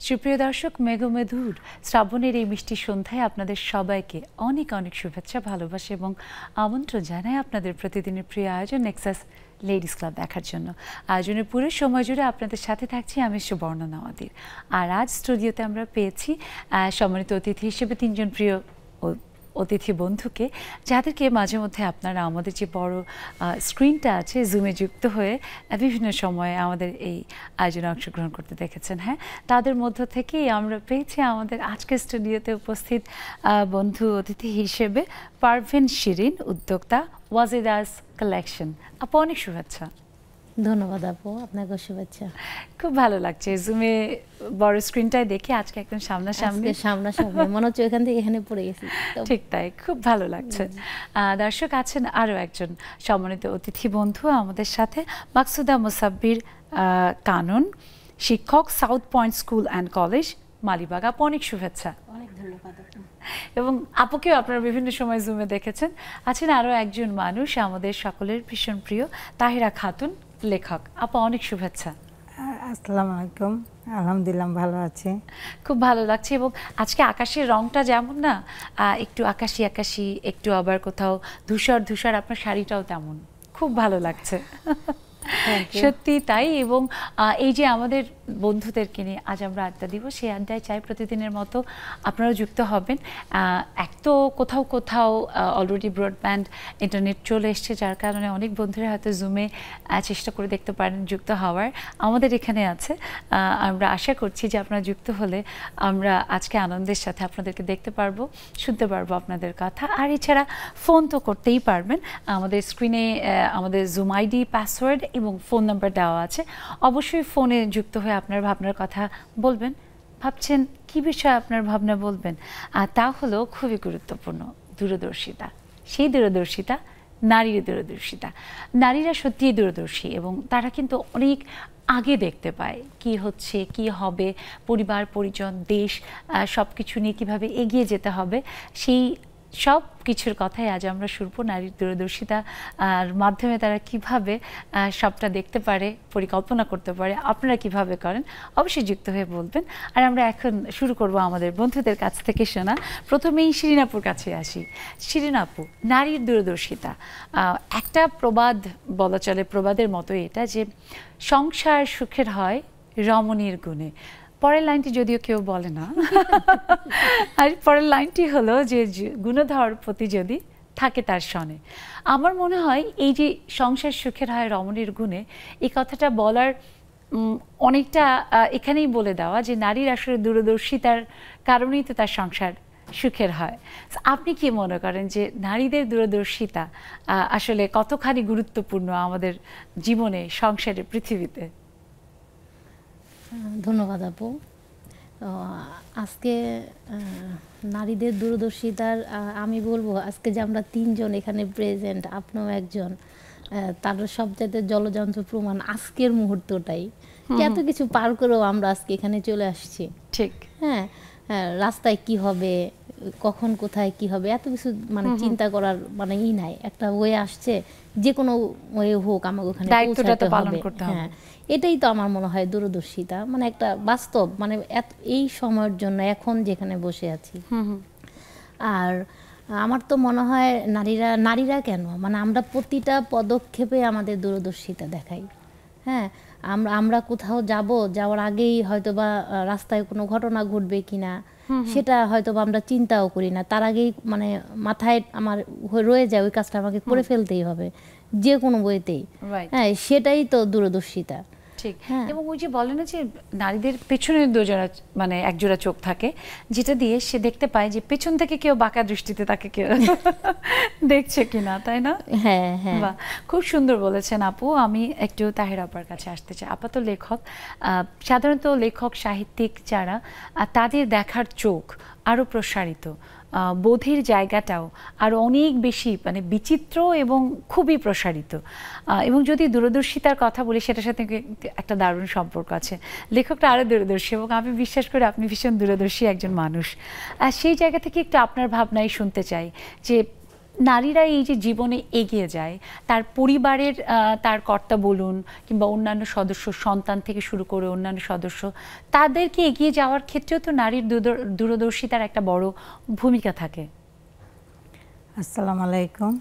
সুপ্রিয় দর্শক, মেঘমেধুর শ্রাবণের এই মিষ্টি সন্ধ্যায় আপনাদের সবাইকে অনেক অনেক শুভেচ্ছা, ভালোবাসা এবং আমন্ত্রণ জানাই আপনাদের প্রতিদিনের প্রিয় আয়োজন নেক্সাস লেডিস ক্লাব দেখার জন্য। আয়োজনের পুরো সময় জুড়ে আপনাদের সাথে থাকছি আমি সুবর্ণা নওয়াদির। আর আজ স্টুডিওতে আমরা পেয়েছি সম্মানিত অতিথি হিসেবে তিনজন প্রিয় অতিথি বন্ধুকে, যাদেরকে মাঝে মধ্যে আপনারা আমাদের যে বড় স্ক্রিনটা আছে জুমে যুক্ত হয়ে বিভিন্ন সময়ে আমাদের এই আয়োজনে অংশগ্রহণ করতে দেখেছেন। হ্যাঁ, তাদের মধ্য থেকেই আমরা পেয়েছি আমাদের আজকের স্টুডিওতে উপস্থিত বন্ধু অতিথি হিসেবে পারভিন শিরিন, উদ্যোক্তা ওয়াজিদাস কালেকশন। আপু, অনেক শুভেচ্ছা। ধন্যবাদ আপু, আপনাকে শুভেচ্ছা। খুব ভালো লাগছে জুমে বড় স্ক্রিনটাই দেখে, আজকে একদম সামনাসামনি মনে হচ্ছে এখান থেকে এখানে পড়ে গেছি। ঠিক তাই, খুব ভালো লাগছে। দর্শক, আছেন আরও একজন সম্মানিত অতিথি বন্ধু আমাদের সাথে, মাকসুদা মুসাব্বির, কানুন শিক্ষক, south point school and college, Malibagh. আপু, অনেক শুভেচ্ছা। অনেক ধন্যবাদ। এবং আপুকেও আপনারা বিভিন্ন সময় জুমে দেখেছেন। আছেন আরও একজন মানুষ আমাদের সকলের ভীষণ প্রিয়, তাহিরা খাতুন, লেখক। আপু, অনেক শুভেচ্ছা। আসসালামু আলাইকুম। আলহামদুলিল্লাহ ভালো আছি। খুব ভালো লাগছে। এবং আজকে আকাশের রংটা যেমন না, একটু আকাশি আকাশি, একটু আবার কোথাও ধূসর ধূসর, আপনার শাড়িটাও তেমন, খুব ভালো লাগছে। সত্যি তাই। এবং এই যে আমাদের বন্ধুদেরকে নিয়ে আজ আমরা আড্ডা দিব, সেই আড্ডায় চাই প্রতিদিনের মতো আপনারাও যুক্ত হবেন। এক তো কোথাও কোথাও অলরেডি ব্রডব্যান্ড ইন্টারনেট চলে এসছে, যার কারণে অনেক বন্ধুরা হয়তো জুমে চেষ্টা করে দেখতে পারেন যুক্ত হওয়ার। আমাদের এখানে আছে, আমরা আশা করছি যে আপনারা যুক্ত হলে আমরা আজকে আনন্দের সাথে আপনাদেরকে দেখতে পারবো, শুনতে পারবো আপনাদের কথা। আর এছাড়া ফোন তো করতেই পারবেন। আমাদের স্ক্রিনে আমাদের জুম আইডি, পাসওয়ার্ড এবং ফোন নাম্বার দেওয়া আছে। অবশ্যই ফোনে যুক্ত হয়ে আপনার ভাবনার কথা বলবেন। ভাবছেন কি বিষয়ে আপনার ভাবনা বলবেন, আর তা হলো খুবই গুরুত্বপূর্ণ দূরদর্শিতা। সেই দূরদর্শিতা নারীর দূরদর্শিতা। নারীরা সত্যিই দূরদর্শী এবং তারা কিন্তু অনেক আগে দেখতে পায় কি হচ্ছে, কি হবে, পরিবার পরিজন, দেশ, সব কিছু নিয়ে কীভাবে এগিয়ে যেতে হবে, সেই সব কিছুর কথাই আজ আমরা শুনবো। নারীর দূরদর্শিতা আর মাধ্যমে তারা কিভাবে সবটা দেখতে পারে, পরিকল্পনা করতে পারে, আপনারা কিভাবে করেন, অবশ্যই যুক্ত হয়ে বলবেন। আর আমরা এখন শুরু করব আমাদের বন্ধুদের কাছ থেকে শোনা। প্রথমেই শিরিন আপুর কাছে আসি। শিরিন আপু, নারীর দূরদর্শিতা একটা প্রবাদ বলা চলে, প্রবাদের মতো এটা, যে সংসার সুখের হয় রমণীর গুণে। পরের লাইনটি যদিও কেউ বলে না, আর পরের লাইনটি হলো যে গুণধর পতি যদি থাকে তার সনে। আমার মনে হয় এই যে সংসার সুখের হয় রমণীর গুণে, এই কথাটা বলার অনেকটা এখানেই বলে দেওয়া যে নারীর আসলে দূরদর্শিতার কারণেই তো তার সংসার সুখের হয়। আপনি কি মনে করেন যে নারীদের দূরদর্শিতা আসলে কতখানি গুরুত্বপূর্ণ আমাদের জীবনে, সংসারে, পৃথিবীতে? ধন্যবাদ আপু। আজকে নারীদের দূরদর্শিতার আমি বলবো, আজকে যে আমরা তিনজন এখানে প্রেজেন্ট, আপনিও একজন, তার সবচাইতে জলযন্ত্র প্রমাণ আজকের মুহূর্তটাই। এত কিছু পার করেও আমরা আজকে এখানে চলে আসছি। ঠিক। হ্যাঁ, রাস্তায় কি হবে, কখন কোথায় কি হবে, এত কিছু মানে চিন্তা করার মানে নাই। একটা ওয়ে আসছে, যে কোনো ওয়ে হোক আমাকে ওখানে পৌঁছাতে হবে। হ্যাঁ, এটাই তো আমার মনে হয় দূরদর্শিতা, মানে একটা বাস্তব, মানে এই সময়ের জন্য এখন যেখানে বসে আছি। আর আমার তো মনে হয় নারীরা কেন, মানে আমরা প্রতিটা পদক্ষেপে আমাদের দূরদর্শিতা দেখাই। হ্যাঁ, আমরা কোথাও যাওয়ার আগেই হয়তোবা রাস্তায় কোনো ঘটনা ঘটবে কিনা সেটা হয়তোবা আমরা চিন্তাও করি না, তার আগেই মানে মাথায় আমার রয়ে যায় ওই কাজটা আমাকে করে ফেলতেই হবে যে কোনো বইতেই। হ্যাঁ, সেটাই তো দূরদর্শিতা। ঠিক। এবং ওই যে বলে না যে নারীদের পেছনে দুজোড়া, মানে একজোড়া চোখ থাকে, যেটা দিয়ে সে দেখতে পায় যে পেছন থেকে কেউ বাঁকা দৃষ্টিতে তাকে কেউ দেখছে কিনা, তাই না? হ্যাঁ হ্যাঁ, বাহ, খুব সুন্দর বলেছেন আপু। আমি একটু তাহিরা আপার কাছে আসতে চাই। আপা তো লেখক, সাধারণত লেখক সাহিত্যিক যারা, তাদের দেখার চোখ আরও প্রসারিত, বোধের জায়গাটাও আরও অনেক বেশি মানে বিচিত্র এবং খুবই প্রসারিত। এবং যদি দূরদর্শিতার কথা বলি, সেটার সাথে একটা দারুণ সম্পর্ক আছে। লেখকটা আরও দূরদর্শী এবং আমি বিশ্বাস করি আপনি ভীষণ দূরদর্শী একজন মানুষ। সেই জায়গা থেকে একটু আপনার ভাবনাই শুনতে চাই যে নারীরা এই যে জীবনে এগিয়ে যায়, তার পরিবারের তার কর্তা বলুন কিংবা অন্যান্য সদস্য, সন্তান থেকে শুরু করে অন্যান্য সদস্য, তাদেরকে এগিয়ে যাওয়ার ক্ষেত্রেও তো নারীর দূরদর্শিতার একটা বড় ভূমিকা থাকে। আসসালামু আলাইকুম,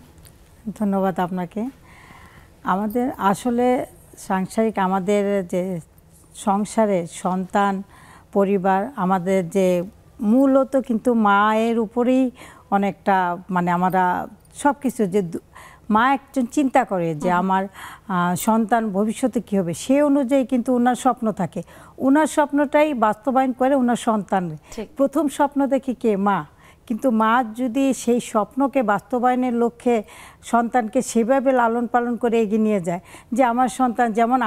ধন্যবাদ আপনাকে। আমাদের আসলে সাংসারিক, আমাদের যে সংসারে সন্তান, পরিবার, আমাদের যে মূলত কিন্তু মায়ের উপরেই অনেকটা, মানে আমরা সব কিছু, যে মা একজন চিন্তা করে যে আমার সন্তান ভবিষ্যতে কী হবে, সেই অনুযায়ী কিন্তু ওনার স্বপ্ন থাকে, ওনার স্বপ্নটাই বাস্তবায়ন করে ওনার সন্তান। প্রথম স্বপ্ন দেখে কে? মা। কিন্তু মা যদি সেই স্বপ্নকে বাস্তবায়নের লক্ষ্যে সন্তানকে সেভাবে লালন পালন করে এগিয়ে নিয়ে যায়, যে আমার সন্তান, যেমন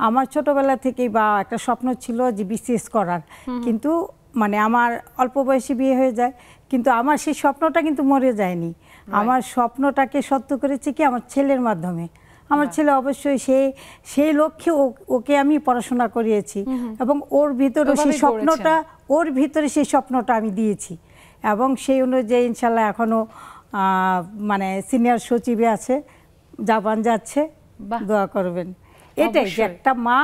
আমার ছোটোবেলা থেকেই বা একটা স্বপ্ন ছিল যে বিসিএস করার, কিন্তু মানে আমার অল্প বয়সে বিয়ে হয়ে যায়, কিন্তু আমার সেই স্বপ্নটা কিন্তু মরে যায়নি। আমার স্বপ্নটাকে সত্য করেছে কি আমার ছেলের মাধ্যমে। আমার ছেলে অবশ্যই সেই লক্ষ্যে ওকে আমি পড়াশোনা করিয়েছি, এবং ওর ভিতরে সেই স্বপ্নটা আমি দিয়েছি, এবং সেই অনুযায়ী ইনশাল্লাহ এখনও মানে সিনিয়র সচিবে আছে, জাপান যাচ্ছে, দোয়া করবেন। এটাই যে একটা মা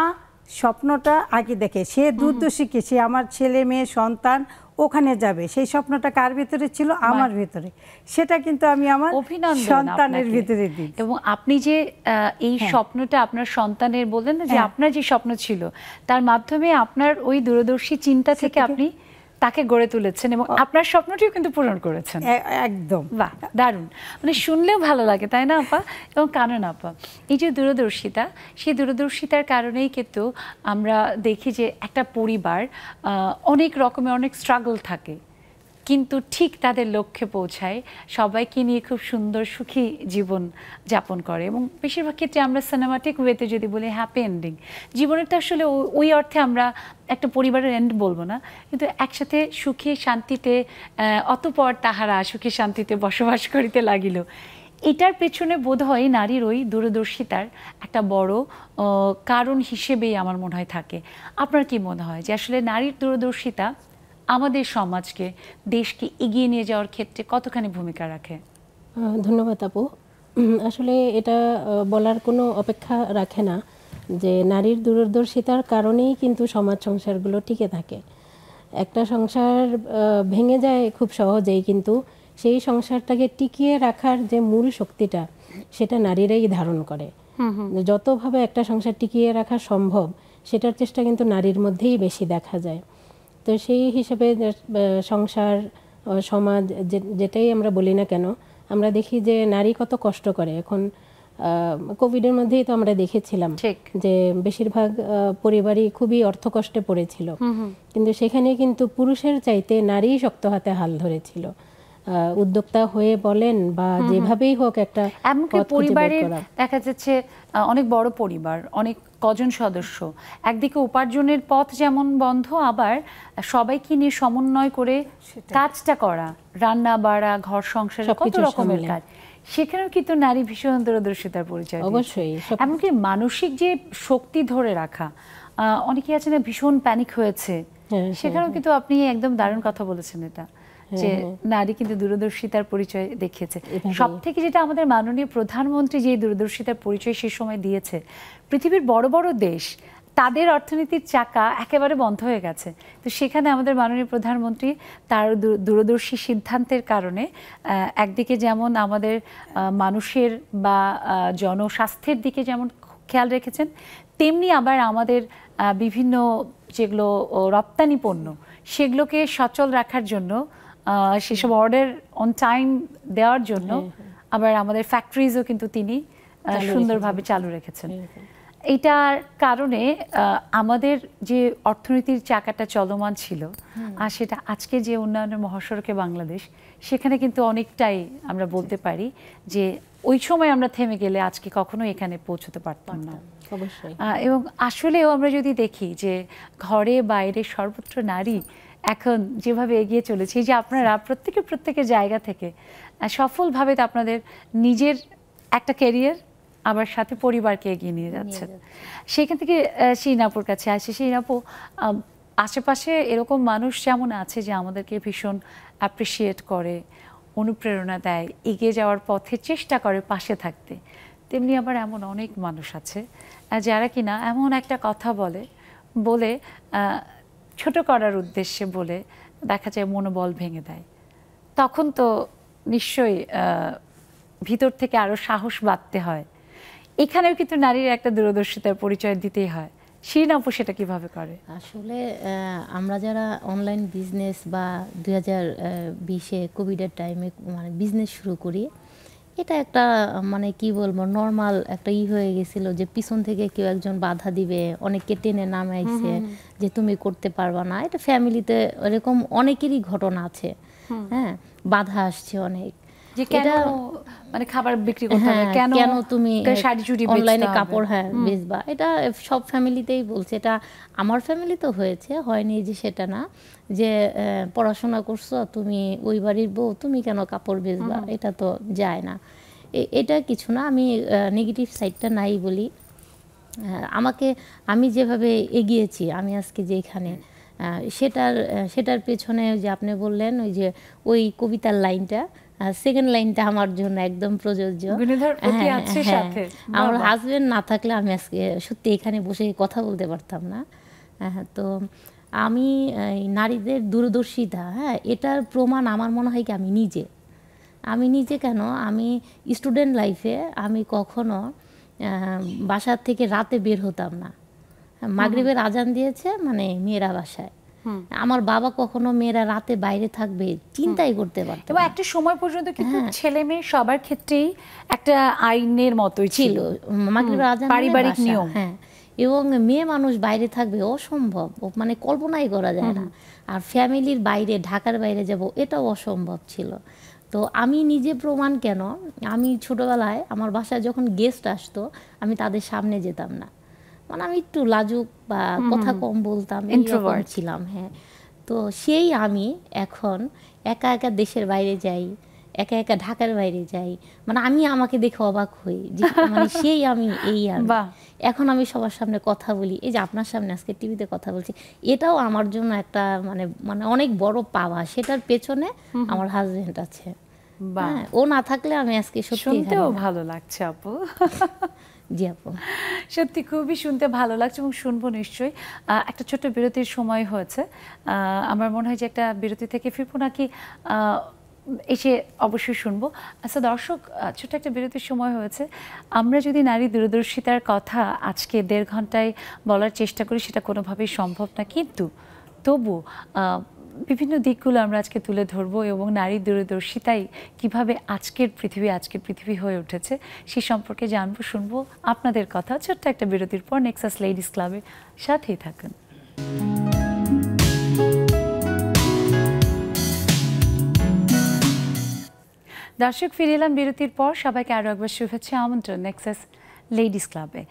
স্বপ্নটা আগে দেখে, সে দূরদর্শী, সে আমার ছেলে মেয়ে সন্তান ওখানে যাবে, সেই স্বপ্নটা কার ভিতরে ছিল? আমার ভিতরে। সেটা কিন্তু আমি আমার সন্তানের ভিতরে দিই। এবং আপনি যে এই স্বপ্নটা আপনার সন্তানের, বললেন না যে আপনার যে স্বপ্ন ছিল, তার মাধ্যমে আপনার ওই দূরদর্শী চিন্তা থেকে আপনি তাকে গড়ে তুলেছেন এবং আপনার স্বপ্নটিও কিন্তু পূরণ করেছেন। একদম, বাহ, দারুণ। মানে শুনলেও ভালো লাগে, তাই না আপা এবং কানন আপা? এই যে দূরদর্শিতা, সেই দূরদর্শিতার কারণেই কিন্তু আমরা দেখি যে একটা পরিবার অনেক রকমের অনেক স্ট্রাগল থাকে, কিন্তু ঠিক তাদের লক্ষ্যে পৌঁছায়, সবাইকে নিয়ে খুব সুন্দর সুখী জীবন যাপন করে। এবং বেশিরভাগ ক্ষেত্রে আমরা সিনেমাটিক ওয়েতে যদি বলি হ্যাপি এন্ডিং, জীবনের তো আসলে ওই অর্থে আমরা একটা পরিবারের এন্ড বলবো না, কিন্তু একসাথে সুখে শান্তিতে অতঃপর তাহারা সুখে শান্তিতে বসবাস করিতে লাগিল। এটার পেছনে বোধহয় নারীর ওই দূরদর্শিতার একটা বড় কারণ হিসেবেই আমার মনে হয় থাকে। আপনার কি মনে হয় যে আসলে নারীর দূরদর্শিতা আমাদের সমাজকে, দেশকে এগিয়ে নিয়ে যাওয়ার ক্ষেত্রে কতখানি ভূমিকা রাখে? ধন্যবাদ আপু। আসলে এটা বলার কোনো অপেক্ষা রাখে না যে নারীর দূরদর্শিতার কারণেই কিন্তু সমাজ সংসারগুলো টিকে থাকে। একটা সংসার ভেঙে যায় খুব সহজেই, কিন্তু সেই সংসারটাকে টিকিয়ে রাখার যে মূল শক্তিটা, সেটা নারীরাই ধারণ করে। যতভাবে একটা সংসার টিকিয়ে রাখা সম্ভব, সেটার চেষ্টা কিন্তু নারীর মধ্যেই বেশি দেখা যায়। তো সেই হিসেবে সংসার, সমাজ, যেটাই আমরা বলি না কেন, আমরা দেখি যে নারী কত কষ্ট করে। এখন কোভিডের মধ্যেই তো আমরা দেখেছিলাম যে বেশিরভাগ পরিবারই খুবই অর্থকষ্টে পড়েছিল, কিন্তু সেখানে কিন্তু পুরুষের চাইতে নারী শক্ত হাতে হাল ধরেছিল। উদ্যোক্তা হয়ে বলেন বা যেভাবেই হোক, একটা এমনকি পরিবারের দেখা যাচ্ছে অনেক বড় পরিবার, অনেক কজন সদস্য, একদিকে উপার্জনের পথ যেমন বন্ধ, আবার সবাইকে নিয়ে সমন্বয় করে কাজটা করা, রান্না বাড়া, ঘর সংসারে কত রকমের কাজ, সেখানেও কিন্তু নারী ভীষণ দূরদর্শিতার পরিচয়। অবশ্যই। এমনকি মানসিক যে শক্তি ধরে রাখা, অনেকে আছে না ভীষণ প্যানিক হয়েছে, সেখানেও কিন্তু আপনি একদম দারুণ কথা বলেছেন, এটা যে নারী কিন্তু দূরদর্শিতার পরিচয় দেখিয়েছে। সব থেকে যেটা আমাদের মাননীয় প্রধানমন্ত্রী যে দূরদর্শিতার পরিচয় সে সময় দিয়েছে, পৃথিবীর বড় বড় দেশ তাদের অর্থনীতির চাকা একেবারে বন্ধ হয়ে গেছে, তো সেখানে আমাদের মাননীয় প্রধানমন্ত্রী তার দূরদর্শী সিদ্ধান্তের কারণে একদিকে যেমন আমাদের মানুষের বা জনস্বাস্থ্যের দিকে যেমন খেয়াল রেখেছেন, তেমনি আবার আমাদের বিভিন্ন যেগুলো রপ্তানি পণ্য, সেগুলোকে সচল রাখার জন্য, সেসব অর্ডার অন টাইম দেওয়ার জন্য আবার আমাদের ফ্যাক্টরিজও কিন্তু তিনি সুন্দরভাবে চালু রেখেছেন। এইটার কারণে আমাদের যে অর্থনীতির চাকাটা চলমান ছিল, আর সেটা আজকে যে উন্নয়নের মহাসড়কে বাংলাদেশ, সেখানে কিন্তু অনেকটাই আমরা বলতে পারি যে ওই সময় আমরা থেমে গেলে আজকে কখনো এখানে পৌঁছতে পারতাম না। অবশ্যই। এবং আসলেও আমরা যদি দেখি যে ঘরে বাইরে সর্বত্র নারী এখন যেভাবে এগিয়ে চলেছে, এই যে আপনারা প্রত্যেকের জায়গা থেকে সফলভাবে আপনাদের নিজের একটা ক্যারিয়ার, আবার সাথে পরিবারকে এগিয়ে নিয়ে যাচ্ছেন। সেখান থেকে শিরিনাপুর কাছে আসে। শিরিনাপু, আশেপাশে এরকম মানুষ যেমন আছে যে আমাদেরকে ভীষণ অ্যাপ্রিসিয়েট করে, অনুপ্রেরণা দেয়, এগিয়ে যাওয়ার পথে চেষ্টা করে পাশে থাকতে, তেমনি আবার এমন অনেক মানুষ আছে যারা কিনা এমন একটা কথা বলে ছোট করার উদ্দেশ্যে বলে দেখা যায় মনোবল ভেঙে দেয়। তখন তো নিশ্চয়ই ভিতর থেকে আরো সাহস বাড়তে হয়। এখানেও কিন্তু নারীর একটা দূরদর্শিতার পরিচয় দিতেই হয়। শিরিন আপু সেটা কিভাবে করে? আসলে আমরা যারা অনলাইন বিজনেস বা 2020-এ কোভিডের টাইমে মানে বিজনেস শুরু করি, এটা একটা মানে কি বলবো নর্মাল একটা হয়ে গেছিল যে পিছন থেকে কেউ একজন বাধা দিবে, অনেককে টেনে নামাইছে যে তুমি করতে পারবা না। এটা ফ্যামিলিতে এরকম অনেকেরই ঘটনা আছে, হ্যাঁ, বাধা আসছে অনেক, যে কেন মানে খাবার বিক্রি করতে হবে, কেন তুমি শাড়ি চুড়ি অনলাইনে কাপড় বেচবা। এটা সব ফ্যামিলিতেই বলছে। এটা আমার ফ্যামিলিতে হয়নি যে সেটা না, যে পড়াশোনা করছো তুমি, ওই বাড়ির বউ, তুমি কেন কাপড় বেচবা, এটা তো যায় না। এটা কিছু না, আমি নেগেটিভ সাইডটা নাই বলি। আমি যেভাবে এগিয়েছি, আমি আজকে যে এখানে, সেটার পেছনে যে আপনি বললেন ওই কবিতার লাইনটা, সেকেন্ড লাইনটা আমার জন্য একদম প্রযোজ্য। আমার হাজবেন্ড না থাকলে আমি আজকে সত্যি এখানে বসে কথা বলতে পারতাম না। তো আমি নারীদের দূরদর্শিতা, এটার প্রমাণ আমার মনে হয় কি আমি নিজে কেন, আমি স্টুডেন্ট লাইফে আমি কখনো বাসার থেকে রাতে বের হতাম না। মাগরিবের আজান দিয়েছে মানে মেয়েরা বাসায়, আমার বাবা কখনো মেয়েরা রাতে বাইরে থাকবে চিন্তাই করতে পারত না। একটা সময় পর্যন্ত কিন্তু ছেলে মেয়ে সবার ক্ষেত্রেই একটা আইনের মতোই ছিল, মাগরিবের আজান পারিবারিক নিয়ম। হ্যাঁ, এবং মেয়ে মানুষ বাইরে থাকবে অসম্ভব, মানে কল্পনাই করা যায় না। আর ফ্যামিলির বাইরে, ঢাকার বাইরে যাব, এটাও অসম্ভব ছিল। তো আমি নিজে প্রমাণ কেন, আমি ছোটবেলায় আমার বাসায় যখন গেস্ট আসতো আমি তাদের সামনে যেতাম না, মানে আমি একটু লাজুক বা কথা কম বলতাম, ইন্ট্রোভার্ট ছিলাম। হ্যাঁ, তো সেই আমি এখন একা একা দেশের বাইরে যাই, একা একা ঢাকার বাইরে যাই, মানে আমি আমাকে দেখে অবাক হই যে মানে সেই আমি এখন আমি সবার সামনে কথা বলি, এই যে আপনার সামনে আজকে টিভিতে কথা বলছি, এটাও আমার জন্য একটা মানে অনেক বড় পাওয়া। সেটার পেছনে আমার হাজবেন্ড আছে, ও না থাকলে আমি আজকে শুনতেও ভালো লাগছে আপু। জি আপু, সত্যি খুবই শুনতে ভালো লাগছে এবং শুনবো নিশ্চয়ই। একটা ছোট্ট বিরতির সময় হয়েছে, আমার মনে হয় যে একটা বিরতি থেকে ফিরবো নাকি এসে অবশ্যই শুনবো। আচ্ছা দর্শক, ছোট্ট একটা বিরতির সময় হয়েছে। আমরা যদি নারী দূরদর্শিতার কথা আজকে 1.5 ঘন্টায় বলার চেষ্টা করি সেটা কোনোভাবেই সম্ভব না, কিন্তু তবু বিভিন্ন দিকগুলো আমরা আজকে তুলে ধরবো এবং নারী দূরদর্শিতাই কিভাবে আজকের পৃথিবী হয়ে উঠেছে সে সম্পর্কে জানবো, শুনবো আপনাদের কথা। ছোট্ট একটা বিরতির পর নেক্সাস লেডিস ক্লাবের সাথেই থাকুন। দর্শক, ফিরে এলাম বিরতির পর। সবাইকে আরও একবার শুভেচ্ছা, আমন্ত্রণ নেক্সাস লেডিস ক্লাবে।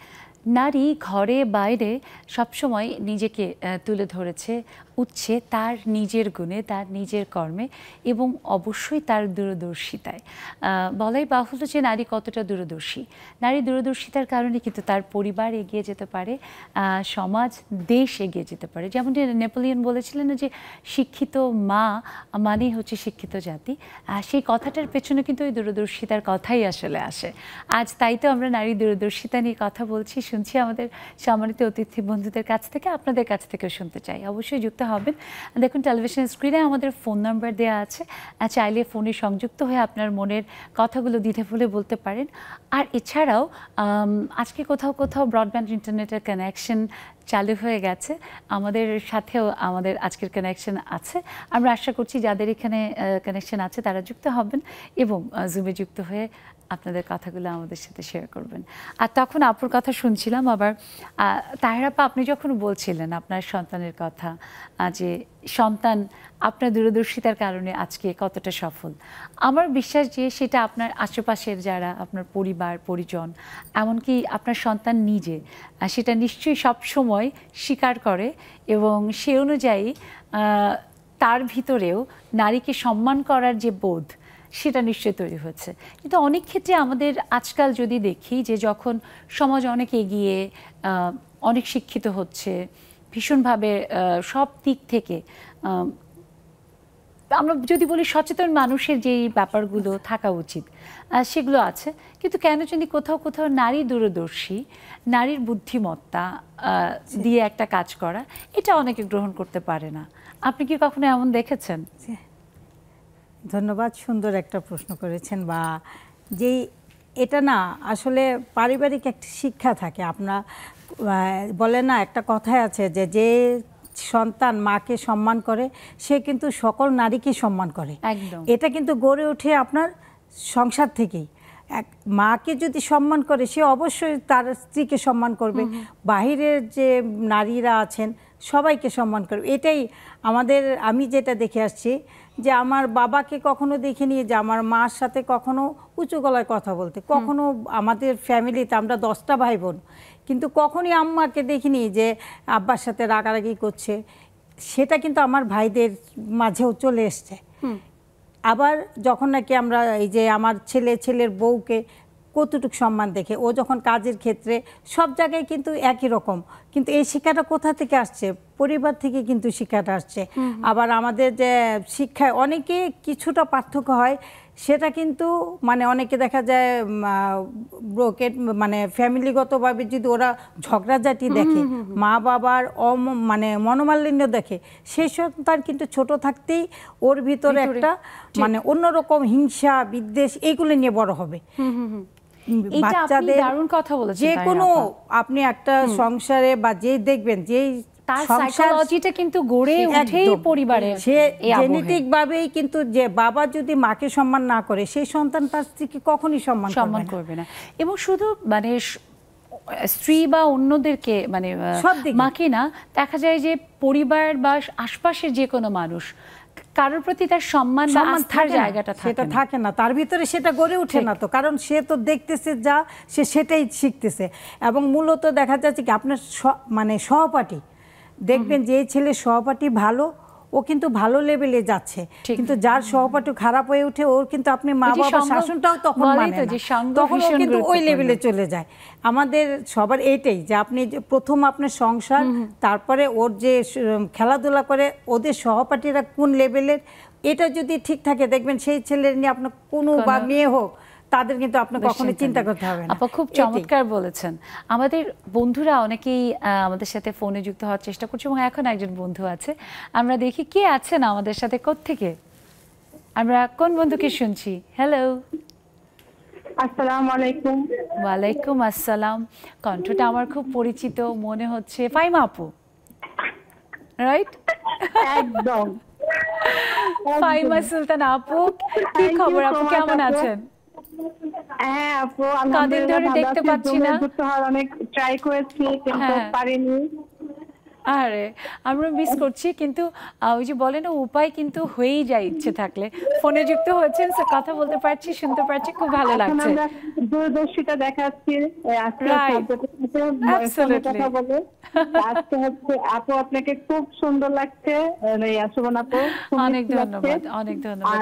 নারী ঘরে বাইরে সবসময় নিজেকে তুলে ধরেছে উঠছে তার নিজের গুণে, তার নিজের কর্মে এবং অবশ্যই তার দূরদর্শিতায়। বলাই বাহুল্য যে নারী কতটা দূরদর্শী। নারী দূরদর্শিতার কারণে কিন্তু তার পরিবার এগিয়ে যেতে পারে, সমাজ, দেশ এগিয়ে যেতে পারে। যেমন নেপোলিয়ন বলেছিলেন যে শিক্ষিত মা মানেই হচ্ছে শিক্ষিত জাতি। সেই কথাটার পেছনে কিন্তু ওই দূরদর্শিতার কথাই আসলে আসে। আজ তাই তো আমরা নারী দূরদর্শিতা নিয়ে কথা বলছি, শুনছি আমাদের সম্মানিত অতিথি বন্ধুদের কাছ থেকে, আপনাদের কাছ থেকেও শুনতে চাই। অবশ্যই যুক্ত হবেন। দেখুন টেলিভিশন স্ক্রিনে আমাদের ফোন নাম্বার দেওয়া আছে, চাইলে ফোনে সংযুক্ত হয়ে আপনার মনের কথাগুলো দ্বিধা ভুলে বলতে পারেন। আর এছাড়াও আজকে কোথাও ব্রডব্যান্ড ইন্টারনেটের কানেকশন চালু হয়ে গেছে, আমাদের সাথেও আমাদের আজকের কানেকশন আছে। আমরা আশা করছি যাদের এখানে কানেকশন আছে তারা যুক্ত হবেন এবং জুমে যুক্ত হয়ে আপনাদের কথাগুলো আমাদের সাথে শেয়ার করবেন। আর তখন আপুর কথা শুনছিলাম আবার, তাহেরা আপা আপনি যখন বলছিলেন আপনার সন্তানের কথা, যে সন্তান আপনার দূরদর্শিতার কারণে আজকে কতটা সফল, আমার বিশ্বাস যে সেটা আপনার আশেপাশের যারা আপনার পরিবার পরিজন, এমনকি আপনার সন্তান নিজে, সেটা নিশ্চয়ই সবসময় স্বীকার করে এবং সে অনুযায়ী তার ভিতরেও নারীকে সম্মান করার যে বোধ সেটা নিশ্চয়ই তৈরি হয়েছে। কিন্তু অনেক ক্ষেত্রে আমাদের আজকাল যদি দেখি যে যখন সমাজ অনেক এগিয়ে, অনেক শিক্ষিত হচ্ছে, ভীষণভাবে সব দিক থেকে আমরা যদি বলি সচেতন মানুষের যেই ব্যাপারগুলো থাকা উচিত সেগুলো আছে, কিন্তু কেন জানি কোথাও কোথাও নারী দূরদর্শী, নারীর বুদ্ধিমত্তা দিয়ে একটা কাজ করা, এটা অনেকে গ্রহণ করতে পারে না। আপনি কি কখনো এমন দেখেছেন? ধন্যবাদ, সুন্দর একটা প্রশ্ন করেছেন। বা যেই এটা না আসলে পারিবারিক একটা শিক্ষা থাকে। আপনার বলে না, একটা কথাই আছে যে যে সন্তান মাকে সম্মান করে সে কিন্তু সকল নারীকে সম্মান করে। একদম, এটা কিন্তু গড়ে ওঠে আপনার সংসার থেকেই। এক মাকে যদি সম্মান করে সে অবশ্যই তার স্ত্রীকে সম্মান করবে, বাহিরের যে নারীরা আছেন সবাইকে সম্মান করবে। এটাই আমাদের, আমি যেটা দেখে আসছি যে আমার বাবাকে কখনো দেখিনি যে আমার মার সাথে কখনো উঁচু গলায় কথা বলতে, কখনো আমাদের ফ্যামিলিতে আমরা 10টা ভাই বোন, কিন্তু কখনই আম্মাকে দেখিনি যে আব্বার সাথে রাগারাগি করছে। সেটা কিন্তু আমার ভাইদের মাঝেও চলে এসছে। আবার যখন নাকি আমরা এই যে আমার ছেলের বউকে কতটুকু সম্মান দেখে, ও যখন কাজের ক্ষেত্রে সব জায়গায় কিন্তু একই রকম, কিন্তু এই শিক্ষাটা কোথা থেকে আসছে? পরিবার থেকে কিন্তু শিক্ষাটা আসছে। আবার আমাদের যে শিক্ষায় অনেকে কিছুটা পার্থক্য হয়, সেটা কিন্তু মানে অনেকে দেখা যায় ব্রোকেট মানে ফ্যামিলিগতভাবে যদি ওরা ঝগড়াঝাটি দেখে, মা বাবার মানে মনোমালিন্য দেখে, সেই সন্তান কিন্তু ছোট থাকতেই ওর ভিতরে একটা মানে অন্যরকম হিংসা বিদ্বেষ এইগুলো নিয়ে বড় হবে। বাচ্চাদের দারুণ কথা বলেছেন। যে কোনো আপনি একটা সংসারে বা যে দেখবেন যে তার সাইকোলজিটা কিন্তু গড়ে ওঠেই পরিবারে, সে জেনেটিক ভাবেই কিন্তু যে বাবা যদি মাকে সম্মান না করে সেই সন্তান তার স্ত্রীকে কখনোই সম্মান করবে না। এবং শুধু মানে স্ত্রী বা অন্যদেরকে মানে মাকে না, দেখা যায় যে পরিবার বা আশপাশের যে কোনো মানুষ কারোর প্রতি তার সম্মান বা আস্থার জায়গাটা সেটা থাকে না, তার ভিতরে সেটা গড়ে ওঠে না। তো কারণ সে তো দেখতেছে যা, সে সেটাই শিখতেছে। এবং মূলত দেখা যাচ্ছে কি আপনার মানে সহপাঠী দেখবেন যে ছেলে সহপাঠী ভালো, ও কিন্তু ভালো লেভেলে যাচ্ছে, কিন্তু যার সহপাঠী খারাপ হয়ে ওঠে ওর কিন্তু আপনি মা বাবার শাসনটাও তখন মানে না, তখন ও কিন্তু ওই লেভেলে চলে যায়। আমাদের সবার এইটাই যে আপনি প্রথম আপনার সংসার, তারপরে ওর যে খেলাধুলা করে ওদের সহপাঠীরা কোন লেভেলের, এটা যদি ঠিক থাকে দেখবেন সেই ছেলের নিয়ে আপনার কোনো বা মেয়ে হোক তাদের কিন্তু আপনি কখনোই চিন্তা করতে হবে না। আপা খুব চমৎকার বলেছেন। আমাদের বন্ধুরা অনেকেই আমাদের সাথে ফোনে যুক্ত হওয়ার চেষ্টা করছে এবং এখন একজন বন্ধু আছে, আমরা দেখি কে আছেন আমাদের সাথে, কোত্থেকে, আমরা কোন বন্ধুকে শুনছি। হ্যালো, আসসালামু আলাইকুম। ওয়ালাইকুম আসসালাম। কণ্ঠটা আমার খুব পরিচিত মনে হচ্ছে, ফাইমা আপু, রাইট? একদম ফাইমা সুলতান আপু, কি খবর আপু, কেমন আছেন? হ্যাঁ আপু, কদিন ধরে দেখতে পাচ্ছি না। অনেক ট্রাই করেছি কিন্তু পারিনি। আরে আমরা মিস করছি, কিন্তু ওই যে বলে না উপায় কিন্তু হয়েই যায় ইচ্ছে থাকলে। ফোনে যুক্ত হয়েছেন, কথা বলতে পারছি, শুনতে পারছি, খুব ভালো লাগছে। আমরা দূরদর্শিতা দেখাচ্ছি কথা বলে। আজকে হচ্ছে আপু আপনাকে খুব সুন্দর লাগছে সুমন আপু, অনেক ধন্যবাদ, অনেক ধন্যবাদ।